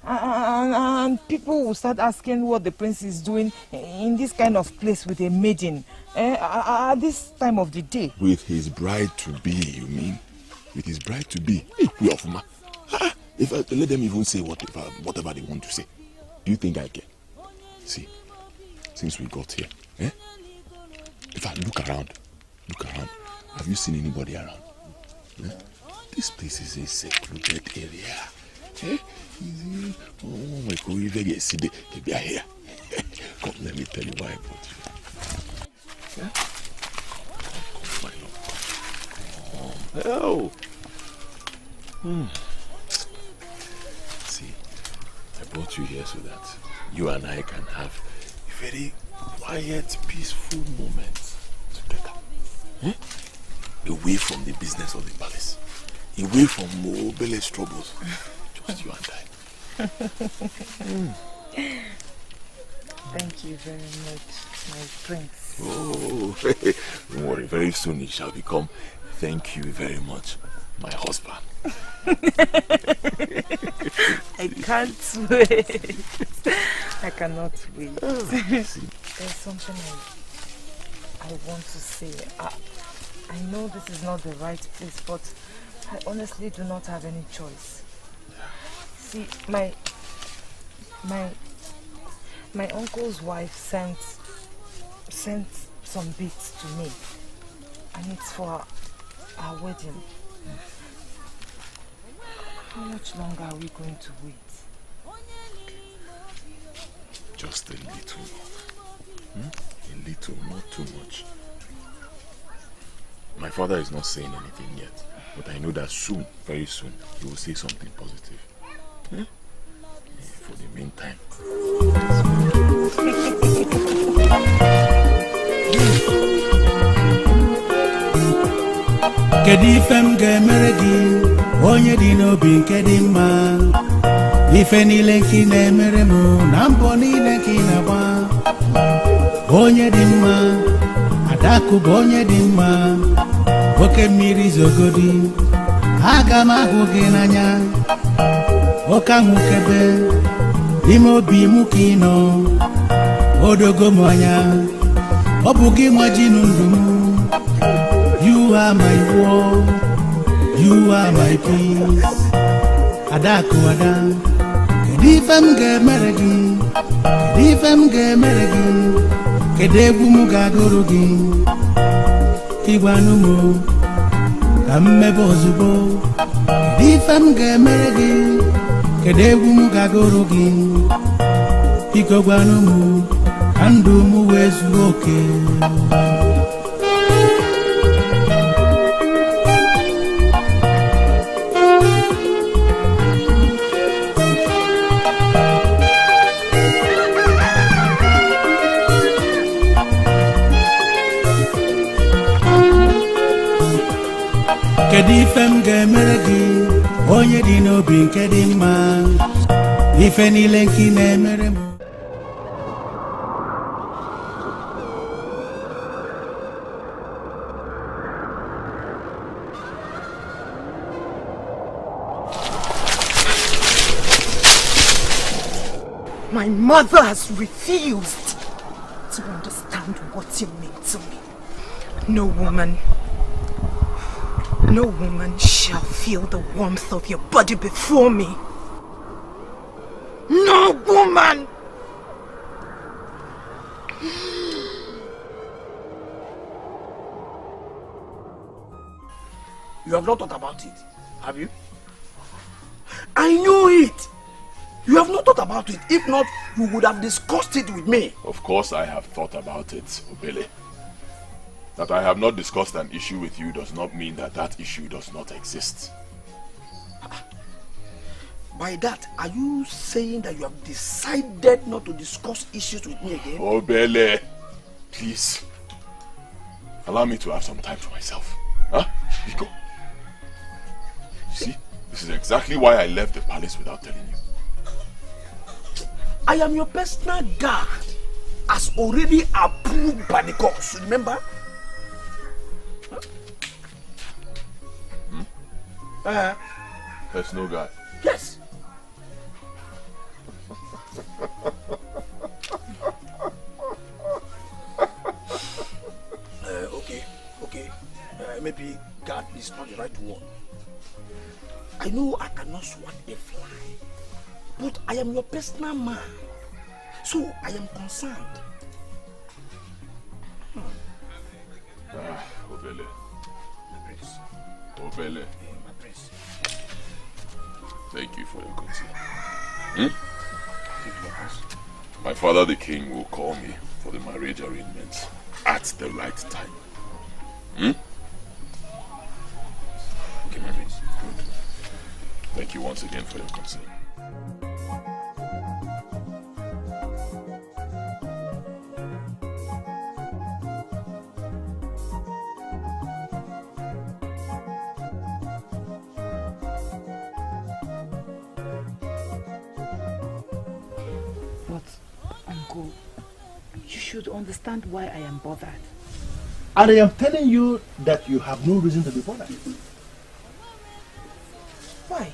And people will start asking what the prince is doing in this kind of place with a maiden at this time of the day. With his bride-to-be, you mean? With his bride-to-be? If I let them even say whatever they want to say, do you think I care? See, since we got here, if I look around, have you seen anybody around? This place is a secluded area. Oh my God, you get see the here. Come, let me tell you why I brought you. Come, my love. Oh. See, I brought you here so that you and I can have a very quiet, peaceful moment together. Away from the business of the palace. Away from Obele's troubles. Just you and I. Thank you very much, my prince. Oh, don't worry. Very soon it shall become, thank you very much, my husband. I can't wait. I cannot wait. There's something I want to say. I know this is not the right place, but I honestly do not have any choice. See, my uncle's wife sent some beads to me, and it's for our wedding. How much longer are we going to wait? Just a little A little, not too much. My father is not saying anything yet, but I know that soon, very soon, he will say something positive. For the meantime. Kedu ife m ga-emere gị onye dị n'obi nke dị mma ife niile nke na-emere m na mbọ niile nke na-agba onye dị mma Adakụ bụ onye dị mma oke mmiri zogodi aga m ahụ gị n'anya oke ahụ kebe ime obi m ka ị nọ odogo m anya ọ bụ gị nwa ji ndụ m. You are my world, you are my peace. Adakụ ada, kedu ife m ga-emere gị? Kedu ife m ga-emere gị? Kedu egwu m ga-agụrụ gị? Ịgwanụ m ka m mebe ozugbo. Kedu ife m ga-emere gị? Kedu egwu m ga-agụrụ gị? Biko gwanụ m ka ndụ m wee zuo oke. Kedu ife m ga-emere gị onye dị n'obi nke dị mma ife niile nke na-emere m. My mother has refused to understand what you mean to me. No woman shall feel the warmth of your body before me. No woman! You have not thought about it, have you? I knew it! You have not thought about it. If not, you would have discussed it with me. Of course I have thought about it, Obele. That I have not discussed an issue with you does not mean that that issue does not exist. By that, are you saying that you have decided not to discuss issues with me again? Obele, please. Allow me to have some time to myself. Huh? Biko. See, this is exactly why I left the palace without telling you. I am your personal guard, as already approved by the courts, remember? Personal guard. Yes. Okay. Maybe guard is not the right word. I know I cannot swat a fly, but I am your personal man, so I am concerned. Obele. Obele. Thank you for your concern. My father the king will call me for the marriage arrangements at the right time. Okay, my prince. Good. Thank you once again for your concern. You should understand why I am bothered. And I am telling you that you have no reason to be bothered. Why?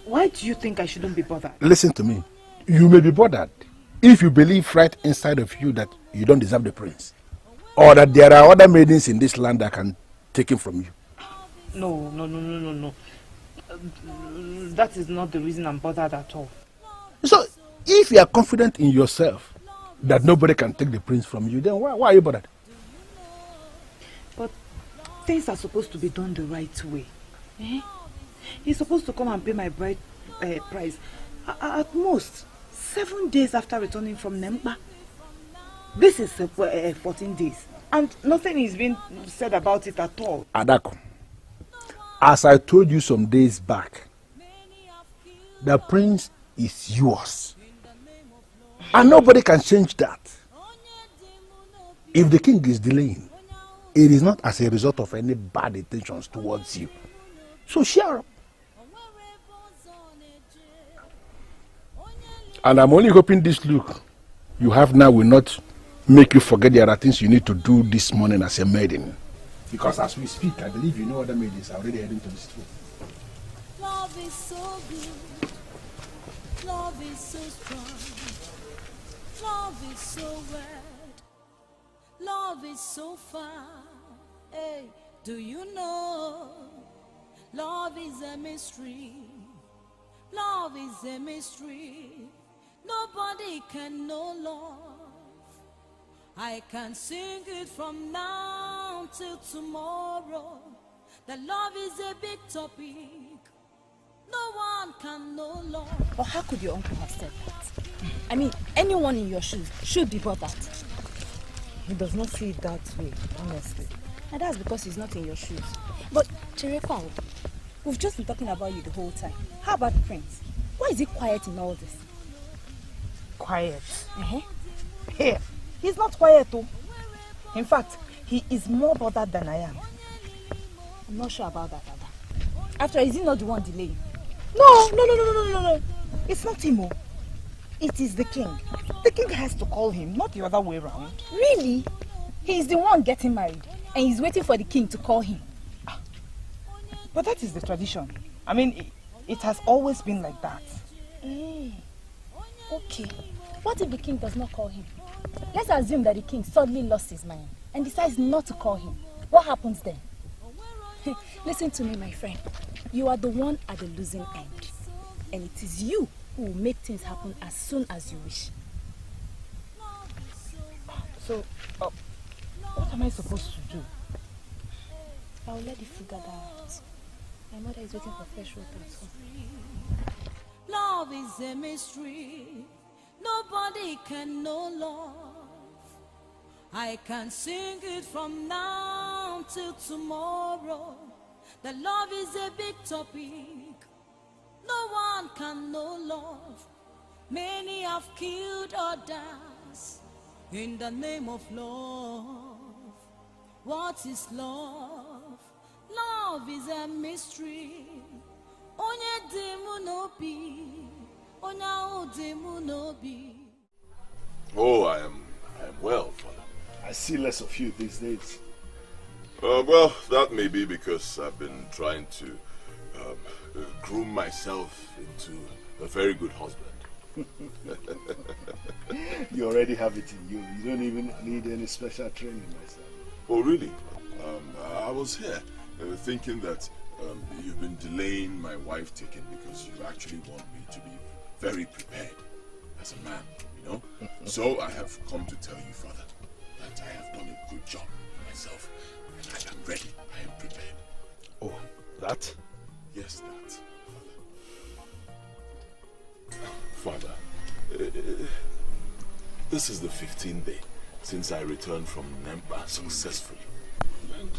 Why do you think I shouldn't be bothered? Listen to me. You may be bothered if you believe right inside of you that you don't deserve the prince. Or that there are other maidens in this land that can take him from you. No. That is not the reason I'm bothered at all. So, if you are confident in yourself that nobody can take the prince from you, then why are you bothered? But things are supposed to be done the right way. He's supposed to come and pay my bride price at most 7 days after returning from Nemba. This is 14 days. And nothing is being said about it at all. Adako, as I told you some days back, the prince is yours. And nobody can change that. If the king is delaying, it is not as a result of any bad intentions towards you. So share up. And I'm only hoping this look you have now will not make you forget there are things you need to do this morning as a maiden. Because as we speak, I believe you know other maidens are already heading to the street. Love is so good. Love is so strong. Love is so red. Love is so far. Hey, do you know? Love is a mystery. Love is a mystery. Nobody can know love. I can sing it from now till tomorrow. That love is a big topic. No one can know love. But how could your uncle have said that? I mean, anyone in your shoes should be bothered. He does not see it that way, honestly. And that's because he's not in your shoes. But Chirefa, we've just been talking about you the whole time. How about the prince? Why is he quiet in all this? Quiet? Here, he's not quiet though. In fact, he is more bothered than I am. I'm not sure about that, Ada. After, is he not the one delaying? No. It's not him. It is the king. The king has to call him, not the other way around. Really? He's the one getting married, and he's waiting for the king to call him. But that is the tradition. I mean, it has always been like that. Okay. What if the king does not call him? Let's assume that the king suddenly lost his mind and decides not to call him. What happens then? Listen to me, my friend. You are the one at the losing end. And it is you who will make things happen as soon as you wish. So, what am I supposed to do? I will let you figure that out. My mother is waiting for fresh water at home. Love is a mystery. Nobody can know love. I can sing it from now till tomorrow. That love is a big topic. No one can know love. Many have killed others in the name of love. What is love? Love is a mystery. Onye demu no bi, onya demu no bi. Oh, I am well, Father. I see less of you these days. Well, that may be because I've been trying to groom myself into a very good husband. You already have it in you. You don't even need any special training, my son. Oh, really? I was here thinking that you've been delaying my wife taking because you actually want me to be very prepared as a man, you know? So I have come to tell you, Father, that I have done a good job myself. And I am ready. I am prepared. Oh, that? Yes, that. Father, this is the 15th day since I returned from Nempa successfully. And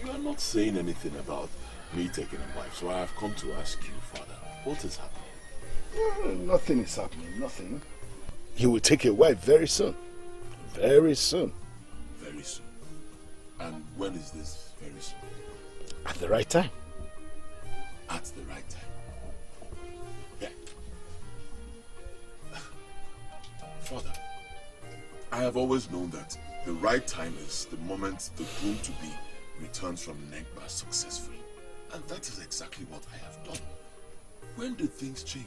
you are not saying anything about me taking a wife, so I have come to ask you, Father, what is happening? Nothing is happening, nothing. You will take a wife very soon. Very soon. Very soon. And when is this very soon? At the right time. At the right time. Yeah. Father, I have always known that the right time is the moment the groom-to-be returns from Negba successfully. And that is exactly what I have done. When did things change?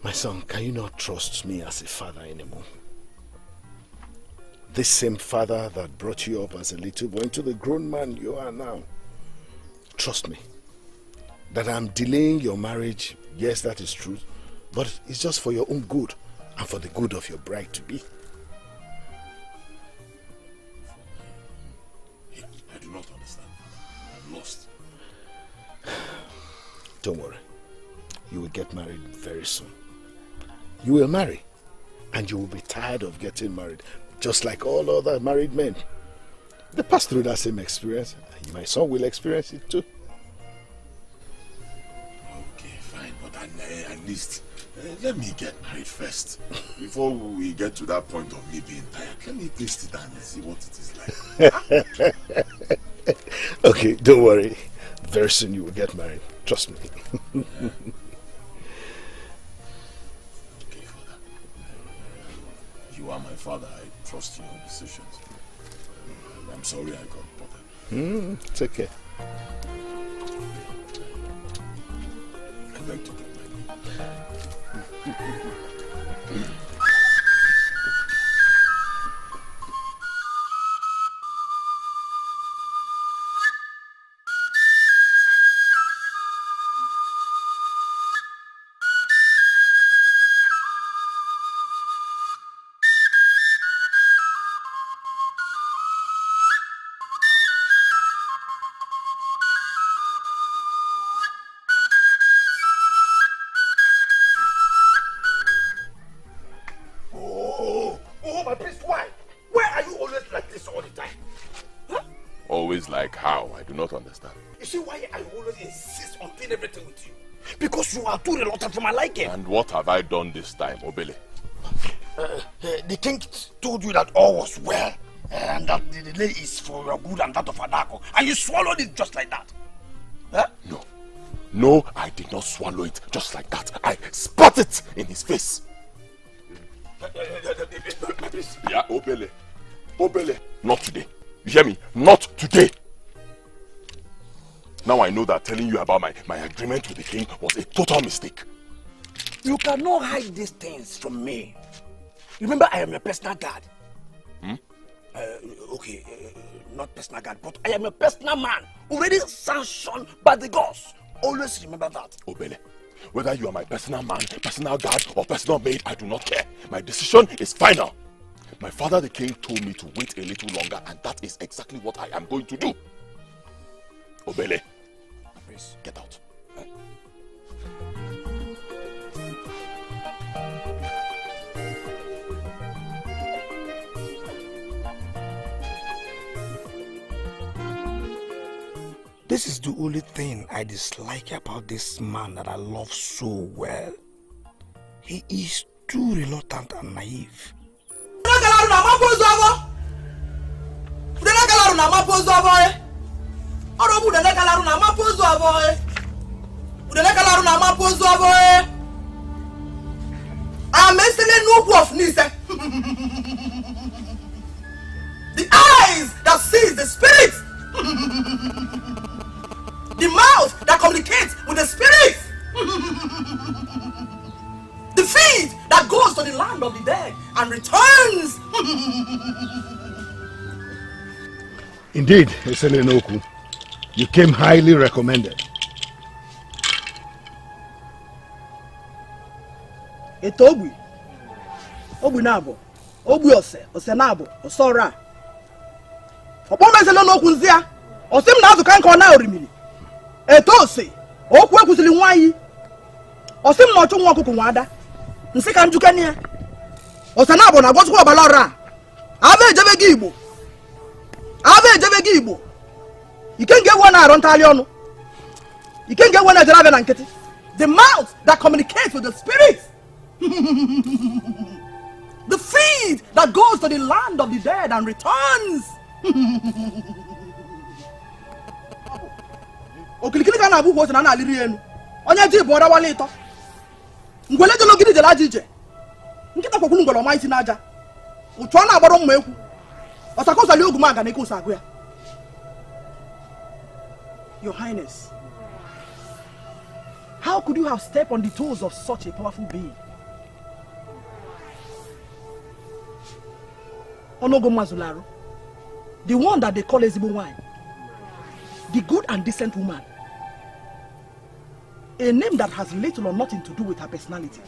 My son, can you not trust me as a father anymore? This same father that brought you up as a little boy into the grown man you are now. Trust me. That I'm delaying your marriage, yes, that is true. But it's just for your own good and for the good of your bride-to-be. I do not understand. I'm lost. Don't worry. You will get married very soon. You will marry. and you will be tired of getting married, just like all other married men. They pass through that same experience, and my son will experience it too. Okay, fine, but at least let me get married first. Before we get to that point of me being tired, let me taste it and see what it is like. Okay, don't worry. Very soon you will get married. Trust me. Okay, Father. You are my father. I trust your decisions. I'm sorry I got bothered. It's okay. I'd like to get married. Like how? I do not understand. You see why I always insist on doing everything with you? Because you are too reluctant for my liking. And what have I done this time, Obele? The king told you that all was well, and that the delay is for your good and that of Adako, and you swallowed it just like that. Huh? No. No, I did not swallow it just like that. I spat it in his face. Yeah, Obele. Obele. Not today. You hear me? Not today. Now I know that telling you about my agreement with the king was a total mistake. You cannot hide these things from me. Remember, I am your personal guard. Not personal guard, but I am a personal man, already sanctioned by the gods. Always remember that. Obele, whether you are my personal man, personal guard, or personal maid, I do not care. My decision is final. My father the king told me to wait a little longer, and that is exactly what I am going to do. Obele, please get out. This is the only thing I dislike about this man that I love so well. He is too reluctant and naive. The eyes that sees the spirit. The mouth that communicates with the spirit. The feet that goes to the land of the dead and returns. Indeed, Eselenoku, you came highly recommended. Etogui, Obunabo, Obuose, Osenabo, Osora. Upon Eselenoku Zia, Osim Nazu can call now Rimini. Etose, Okwakusili Wai, Osim Notu Wakukumada, Nsekan Jukania, Osanabo, Nagosu Balora, Ave Javegibo. You can't get one around Talion. You can't get one at Raven and Kitty. The mouth that communicates with the spirit. The feet that goes to the land of the dead and returns. Okilikilika na abu was an alirienu. Onya ji bora walito. Ngwele de logidi de la jije. Nkita kokulu ngolo maiti naja. Utwana abaro mmeku. Your Highness, how could you have stepped on the toes of such a powerful being? Onugu Mazularo, the one that they call Ezibo Wine, the good and decent woman, a name that has little or nothing to do with her personality.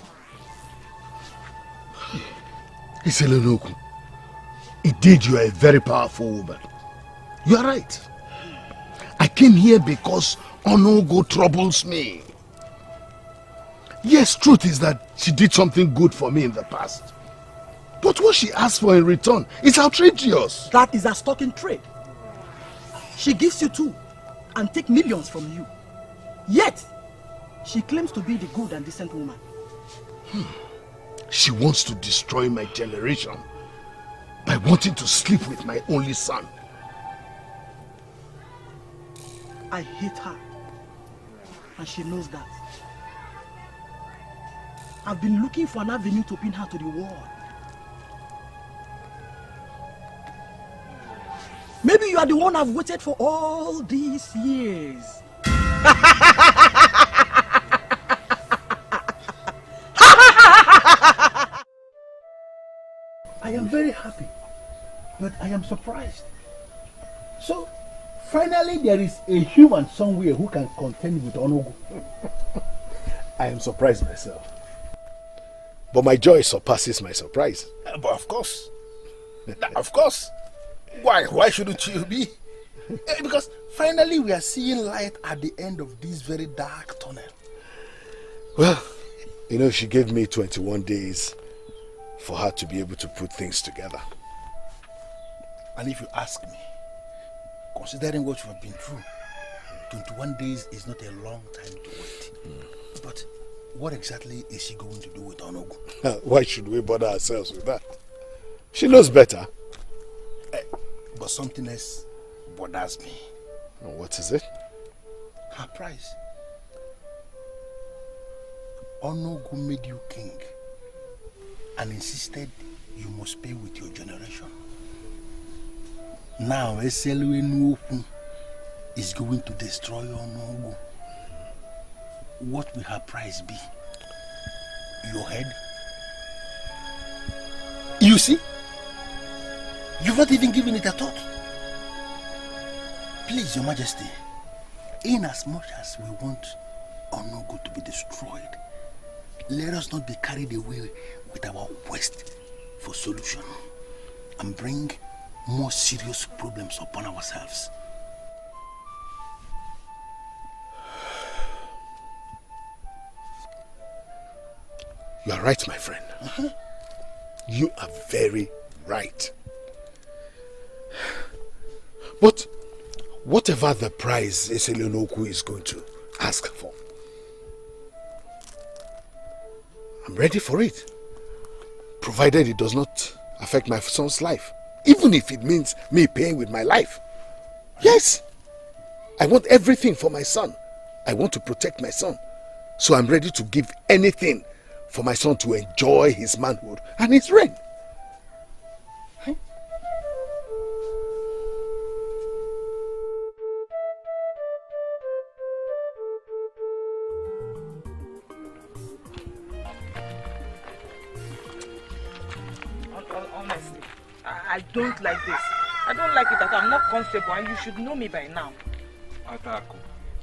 Iselenoku, indeed you are a very powerful woman. You are right. I came here because Onugu troubles me. Yes, truth is that she did something good for me in the past. But what she asks for in return is outrageous. That is a stock in trade. She gives you 2 and take millions from you. Yet, she claims to be the good and decent woman. She wants to destroy my generation by wanting to sleep with my only son. I hate her, and she knows that. I've been looking for an avenue to pin her to the wall. Maybe you are the one I've waited for all these years. I am very happy, but I am surprised. So, finally there is a human somewhere who can contend with Onugu. I am surprised myself. But my joy surpasses my surprise. But of course. Of course. Why shouldn't you be? Because finally we are seeing light at the end of this very dark tunnel. Well, you know, she gave me 21 days for her to be able to put things together. And if you ask me, considering what you have been through, 21 days is not a long time to wait. But what exactly is she going to do with Onugu? Why should we bother ourselves with that? She knows better. But something else bothers me. What is it? Her price. Onugu made you king and insisted you must pay with your generation. Now Eseluenuoku is going to destroy Onugu. What will her price be? Your head? You see? You've not even given it a thought. Please, Your Majesty, in as much as we want Onugu to be destroyed, let us not be carried away with our quest for solution and bring more serious problems upon ourselves. You are right, my friend. You are very right. But whatever the price Eseluenuoku is going to ask for, I'm ready for it. Provided it does not affect my son's life. Even if it means me paying with my life. Yes. I want everything for my son. I want to protect my son. So I'm ready to give anything for my son to enjoy his manhood and his reign. Honestly, I don't like this. I don't like it that I'm not comfortable, and you should know me by now. Adako,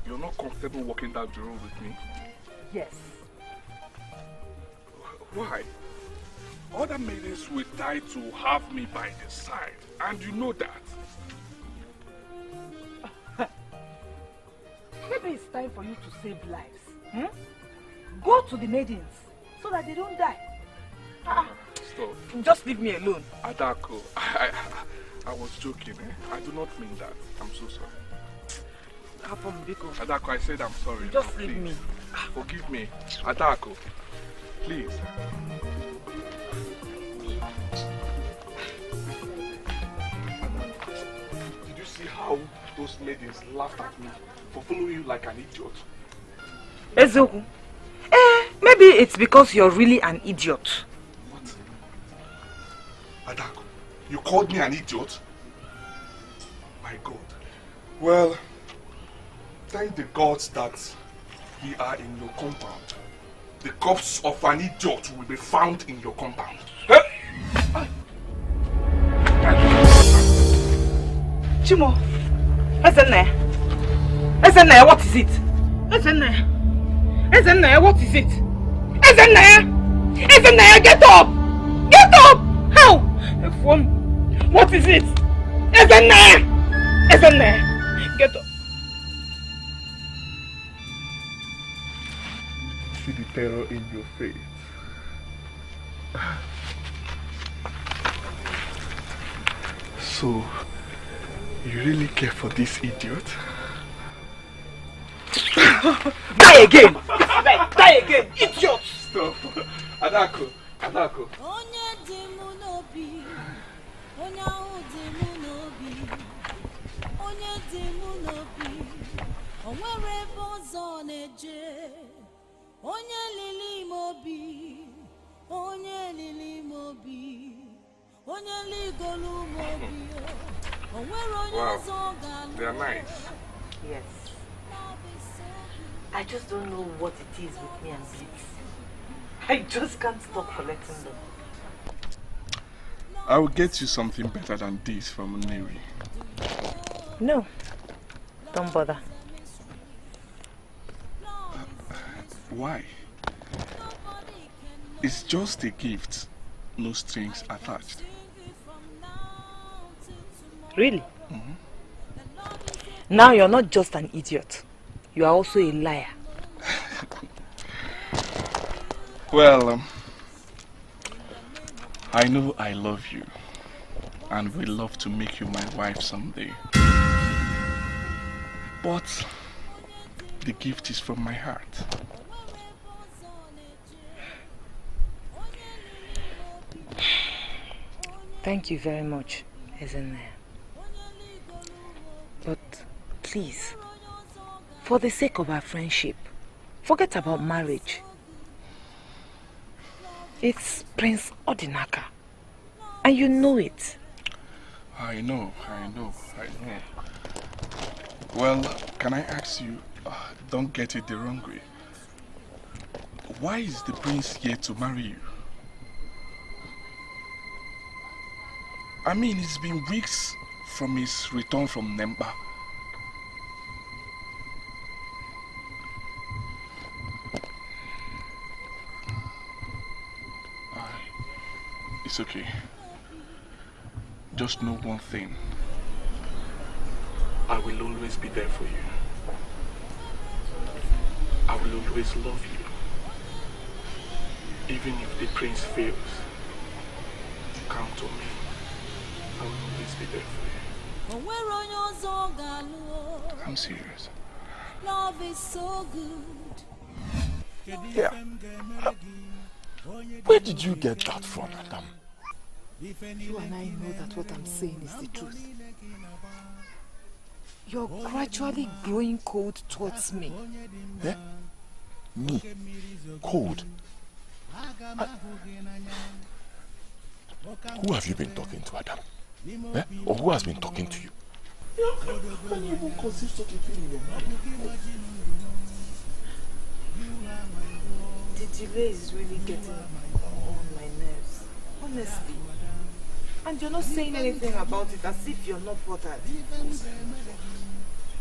you're not comfortable walking down the road with me? Yes. Why? Other maidens will die to have me by their side, and you know that. Maybe it's time for you to save lives. Go to the maidens so that they don't die. Stop. Just leave me alone. Adako, I was joking. I do not mean that. I'm so sorry. Adako, I said I'm sorry. Just leave me. Forgive me. Adako, please. Did you see how those ladies laughed at me for following you like an idiot? Ezeoku, maybe it's because you're really an idiot. What? Adako, you called me an idiot? My God. Well, thank the gods that we are in your compound. The corpse of an idiot will be found in your compound. Chimo, Ezenna, what is it? Ezenna, what is it? Ezenna, get up! Get up! How? What is it? Ezenna, get up! See the terror in your face. So, you really care for this idiot? Die again! Die again, idiot! Stop. Adako, Adako. Wow, they are nice. Yes. I just don't know what it is with me and Blitz. I just can't stop collecting them. I will get you something better than this from Neri. No, don't bother. Why? It's just a gift, no strings attached. Really? Now you're not just an idiot. You are also a liar. Well, I know I love you and would love to make you my wife someday. But the gift is from my heart. Thank you very much, Ezenaya. But please, for the sake of our friendship, forget about marriage. It's Prince Odinaka, and you know it. I know. Well, can I ask you, don't get it the wrong way. Why is the prince here to marry you? I mean, it's been weeks from his return from Nemba. It's okay. Just know one thing. I will always be there for you. I will always love you. Even if the prince fails, count on me. I will always be there for you. I'm serious. Love is so good. Yeah. Where did you get that from, Adam? You and I know that what I'm saying is the truth. You're gradually growing cold towards me. Eh? Me? Cold? Who have you been talking to, Adam? Eh? Or who has been talking to you? How can you even conceive such a thing in your mind? The delay is really getting on my nerves, honestly. And you're not saying anything about it as if you're not bothered.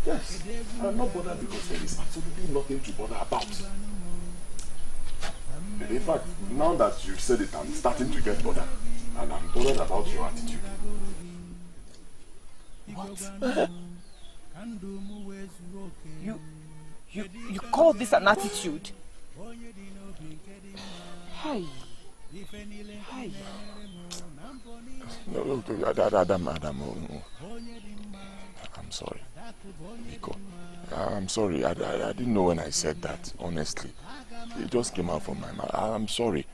Yes, I'm not bothered because there is absolutely nothing to bother about. In fact, now that you've said it, I'm starting to get bothered. And I'm bothered about your attitude. What? You call this an attitude? Hi. No, Adam, I'm sorry. Nico, I'm sorry. I didn't know when I said that, honestly. It just came out from my mouth. I'm sorry.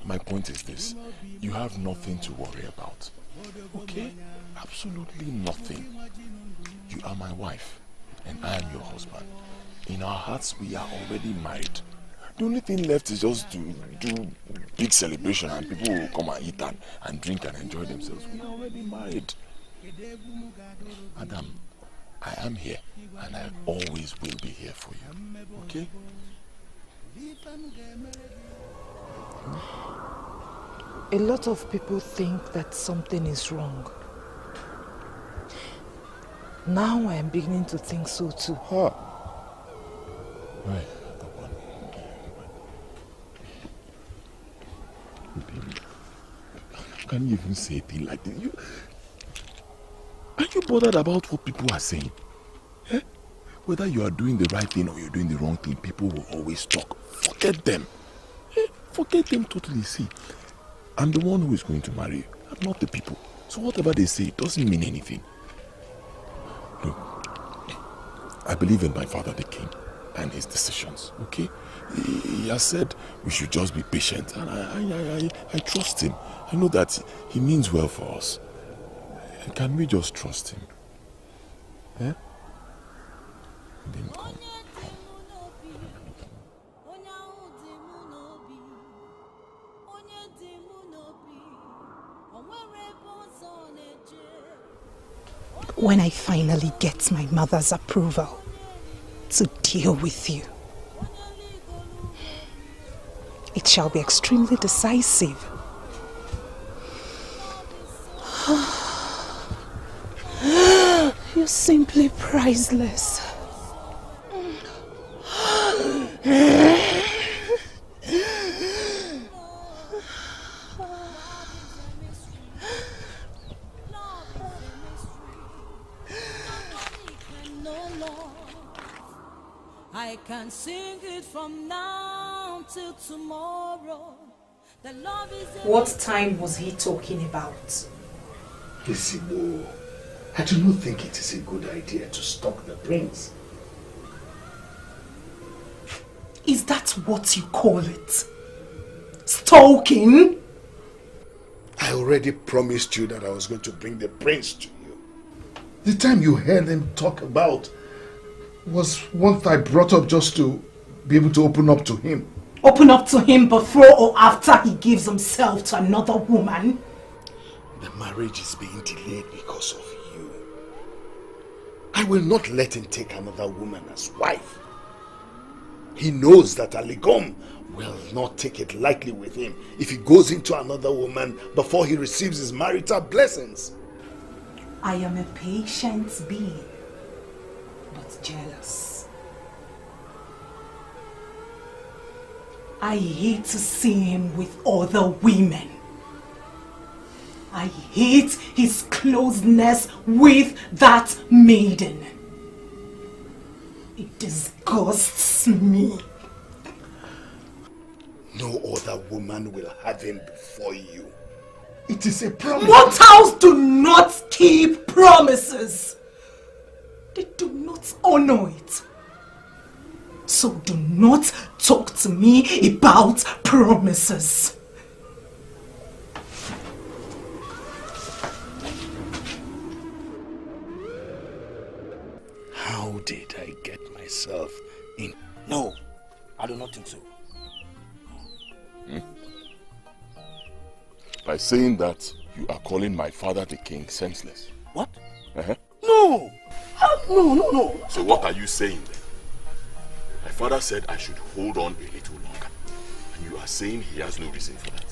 My point is this. You have nothing to worry about. Okay? Absolutely nothing. You are my wife, and I am your husband. In our hearts, we are already married. The only thing left is just to do big celebration and people will come and eat and drink and enjoy themselves. We are already married. Adam, I am here and I always will be here for you. Okay? A lot of people think that something is wrong. Now I am beginning to think so too. Huh. Right. Can you even say a thing like this? Are you bothered about what people are saying? Eh? Whether you are doing the right thing or you're doing the wrong thing, people will always talk. Forget them. Eh? Forget them totally. See, I'm the one who is going to marry you. I'm not the people. So whatever they say, it doesn't mean anything. Look, I believe in my father the king and his decisions, okay? He has said we should just be patient, and I trust him. I know that he means well for us. Can we just trust him? Eh? Then come. When I finally get my mother's approval to deal with you, it shall be extremely decisive. You're simply priceless. I can sing it from now till tomorrow. The love is What time was he talking about? Isibo, I do not think it is a good idea to stalk the prince. Is that what you call it? Stalking? I already promised you that I was going to bring the prince to you. The time you heard him talk about was what I brought up just to be able to open up to him. Open up to him before or after he gives himself to another woman? The marriage is being delayed because of you. I will not let him take another woman as wife. He knows that Aligom will not take it lightly with him if he goes into another woman before he receives his marital blessings. I am a patient being, but jealous. I hate to see him with other women. I hate his closeness with that maiden. It disgusts me. No other woman will have him before you. It is a promise. Mortals do not keep promises. They do not honor it. So do not talk to me about promises. How did I get myself in? No, I do not think so. By saying that, you are calling my father the king senseless. What? No! No. So what are you saying then? My father said I should hold on a little longer. And you are saying he has no reason for that.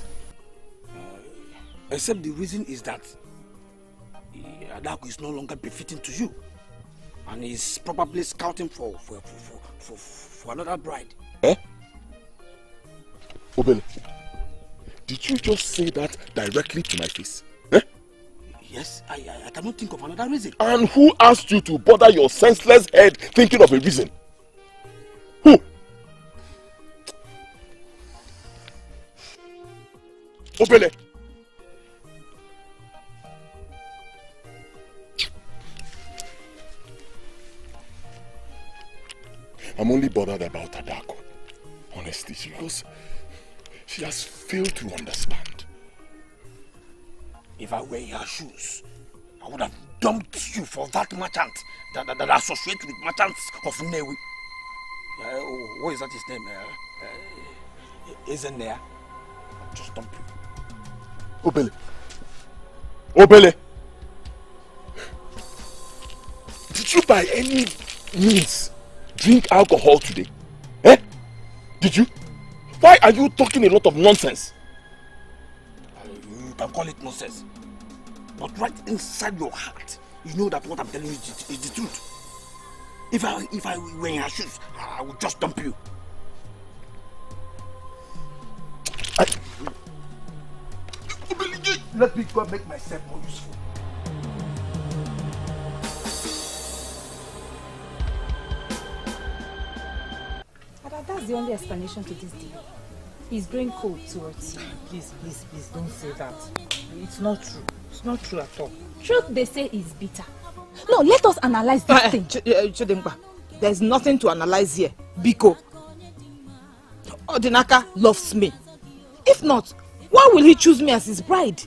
Except the reason is that Adako is no longer befitting to you. And he's probably scouting for another bride. Obele, did you just say that directly to my face? Yes, I cannot think of another reason. And who asked you to bother your senseless head thinking of a reason? Who? Obele. I'm only bothered about Adako. Honestly, because she has failed to understand. If I were in her shoes, I would have dumped you for that merchant that associates with merchants of Newi. What is that his name? Isn't there? I'll just dump you. Obele. Obele. Did you by any means drink alcohol today? Did you? Why are you talking a lot of nonsense? You can call it nonsense. But right inside your heart, you know that what I'm telling you is the truth. If I were in her shoes, I would just dump you. Let me go and make myself more useful. That's the only explanation to this deal. He's growing cold towards you. Please, don't say that. It's not true. It's not true at all. Truth they say is bitter. No, let us analyze this thing. Chidimba, there's nothing to analyze here. Biko, Odinaka loves me. If not, why will he choose me as his bride?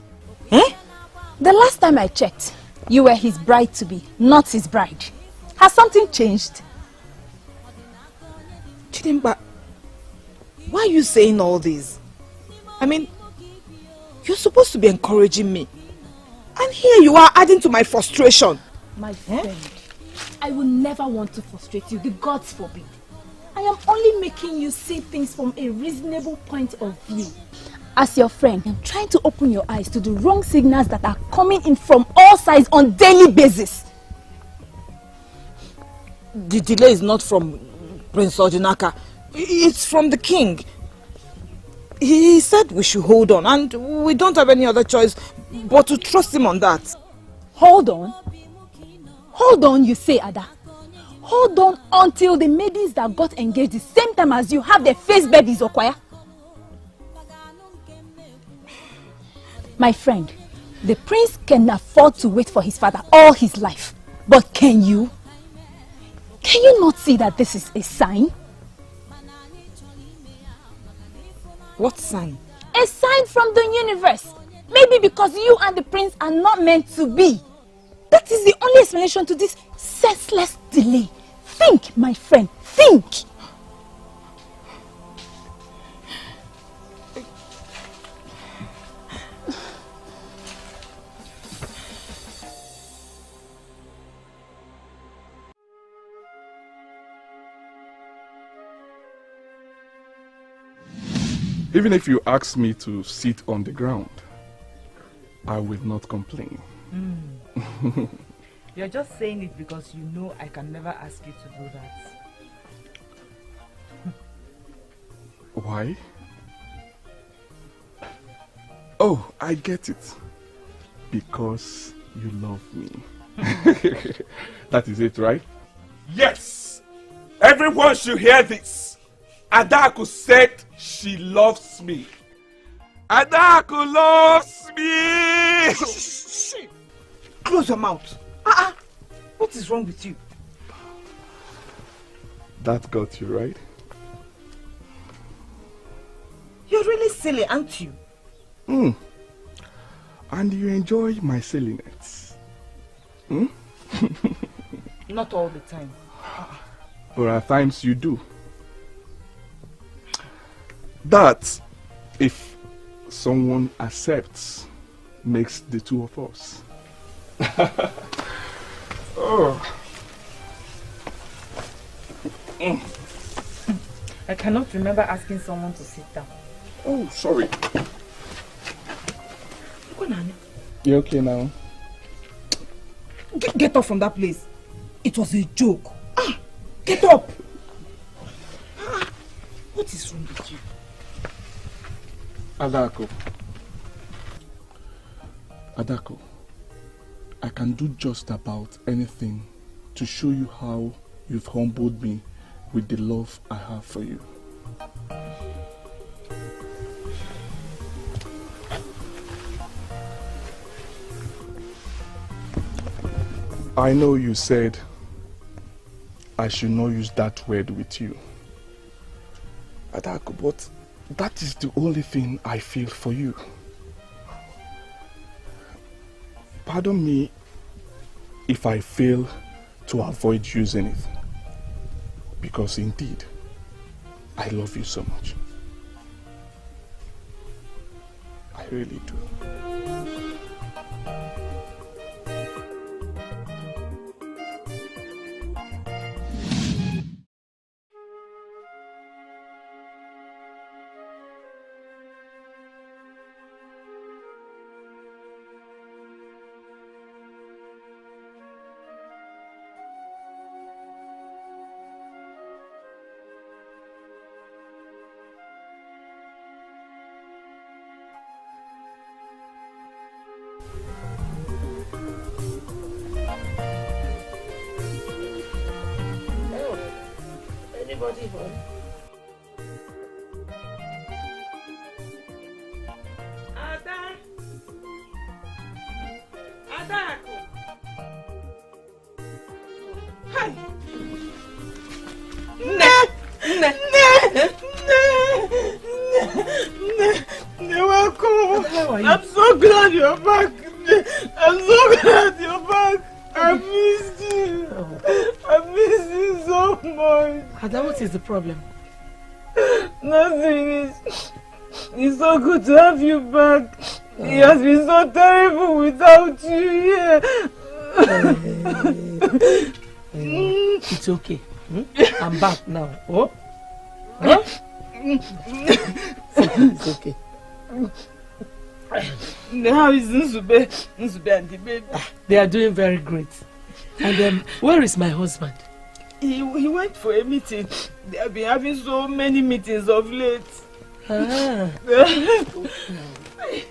Eh? The last time I checked, you were his bride-to-be, not his bride. Has something changed? Chidimba, why are you saying all this? I mean, you're supposed to be encouraging me. And here you are adding to my frustration. My friend, I will never want to frustrate you. The gods forbid. I am only making you see things from a reasonable point of view. As your friend, I'm trying to open your eyes to the wrong signals that are coming in from all sides on a daily basis. The delay is not from Prince Odinaka. It's from the king. He said we should hold on, and we don't have any other choice but to trust him on that. Hold on? Hold on, you say, Ada. Hold on until the maidens that got engaged the same time as you have their face babies, Okoye. My friend, the prince can afford to wait for his father all his life. But can you? Can you not see that this is a sign? What sign? A sign from the universe. Maybe because you and the prince are not meant to be. That is the only explanation to this senseless delay. Think, my friend, think. Even if you ask me to sit on the ground, I will not complain. You're just saying it because you know I can never ask you to do that. Why? Oh, I get it. Because you love me. That is it, right? Yes! Everyone should hear this. Adaku said she loves me. Adaku loves me! Shh. Close your mouth. What is wrong with you? That got you, right? You're really silly, aren't you? And you enjoy my silliness. Not all the time. But at times you do. That, if someone accepts, makes the two of us. I cannot remember asking someone to sit down. Oh, sorry. You okay now? Get up from that place. It was a joke. Get up. What is wrong with you? Adako, I can do just about anything to show you how you've humbled me with the love I have for you. I know you said I should not use that word with you, Adako, but that is the only thing I feel for you. Pardon me if I fail to avoid using it, because indeed, I love you so much. I really do. Anybody home? you're back. I'm so glad you're back. I missed you. I missed you so much. Ada, what is the problem? Nothing. It's so good to have you back. It has been so terrible without you here. It's okay. I'm back now. Oh? Huh? It's okay. How is Nzube and the baby? They are doing very great. And where is my husband? He went for a meeting. They have been having so many meetings of late. Ah.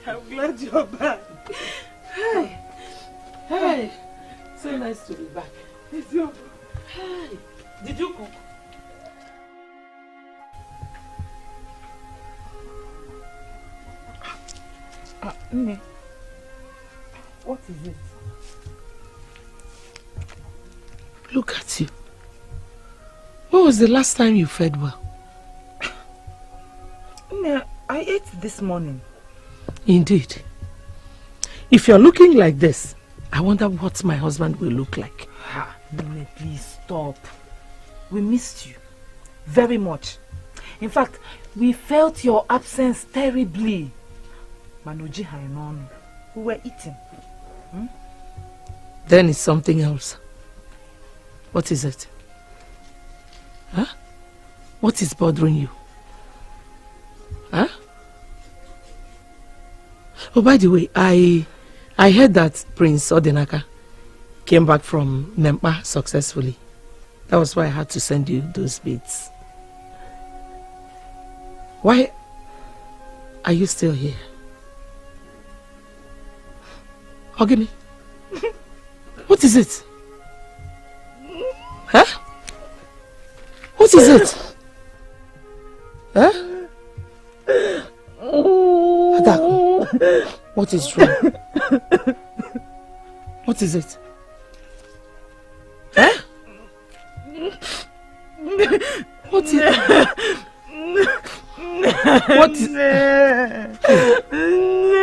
I'm glad you're back. Hi. Hi. So nice to be back. Hi. Did you cook? Nne, what is it? Look at you. When was the last time you fed well? Nne, I ate this morning. Indeed. If you're looking like this, I wonder what my husband will look like. Nne, please stop. We missed you very much. In fact, we felt your absence terribly. Manoji Hainon, we were eating. Then it's something else. What is it? Huh? What is bothering you? Huh? Oh, by the way, I heard that Prince Odinaka came back from Nempa successfully. That was why I had to send you those beads. Why are you still here? Ogini, what is it? Huh? What is it? Huh? Adaku, what is wrong? What is it? Huh? What is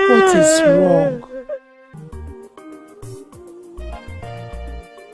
what is wrong?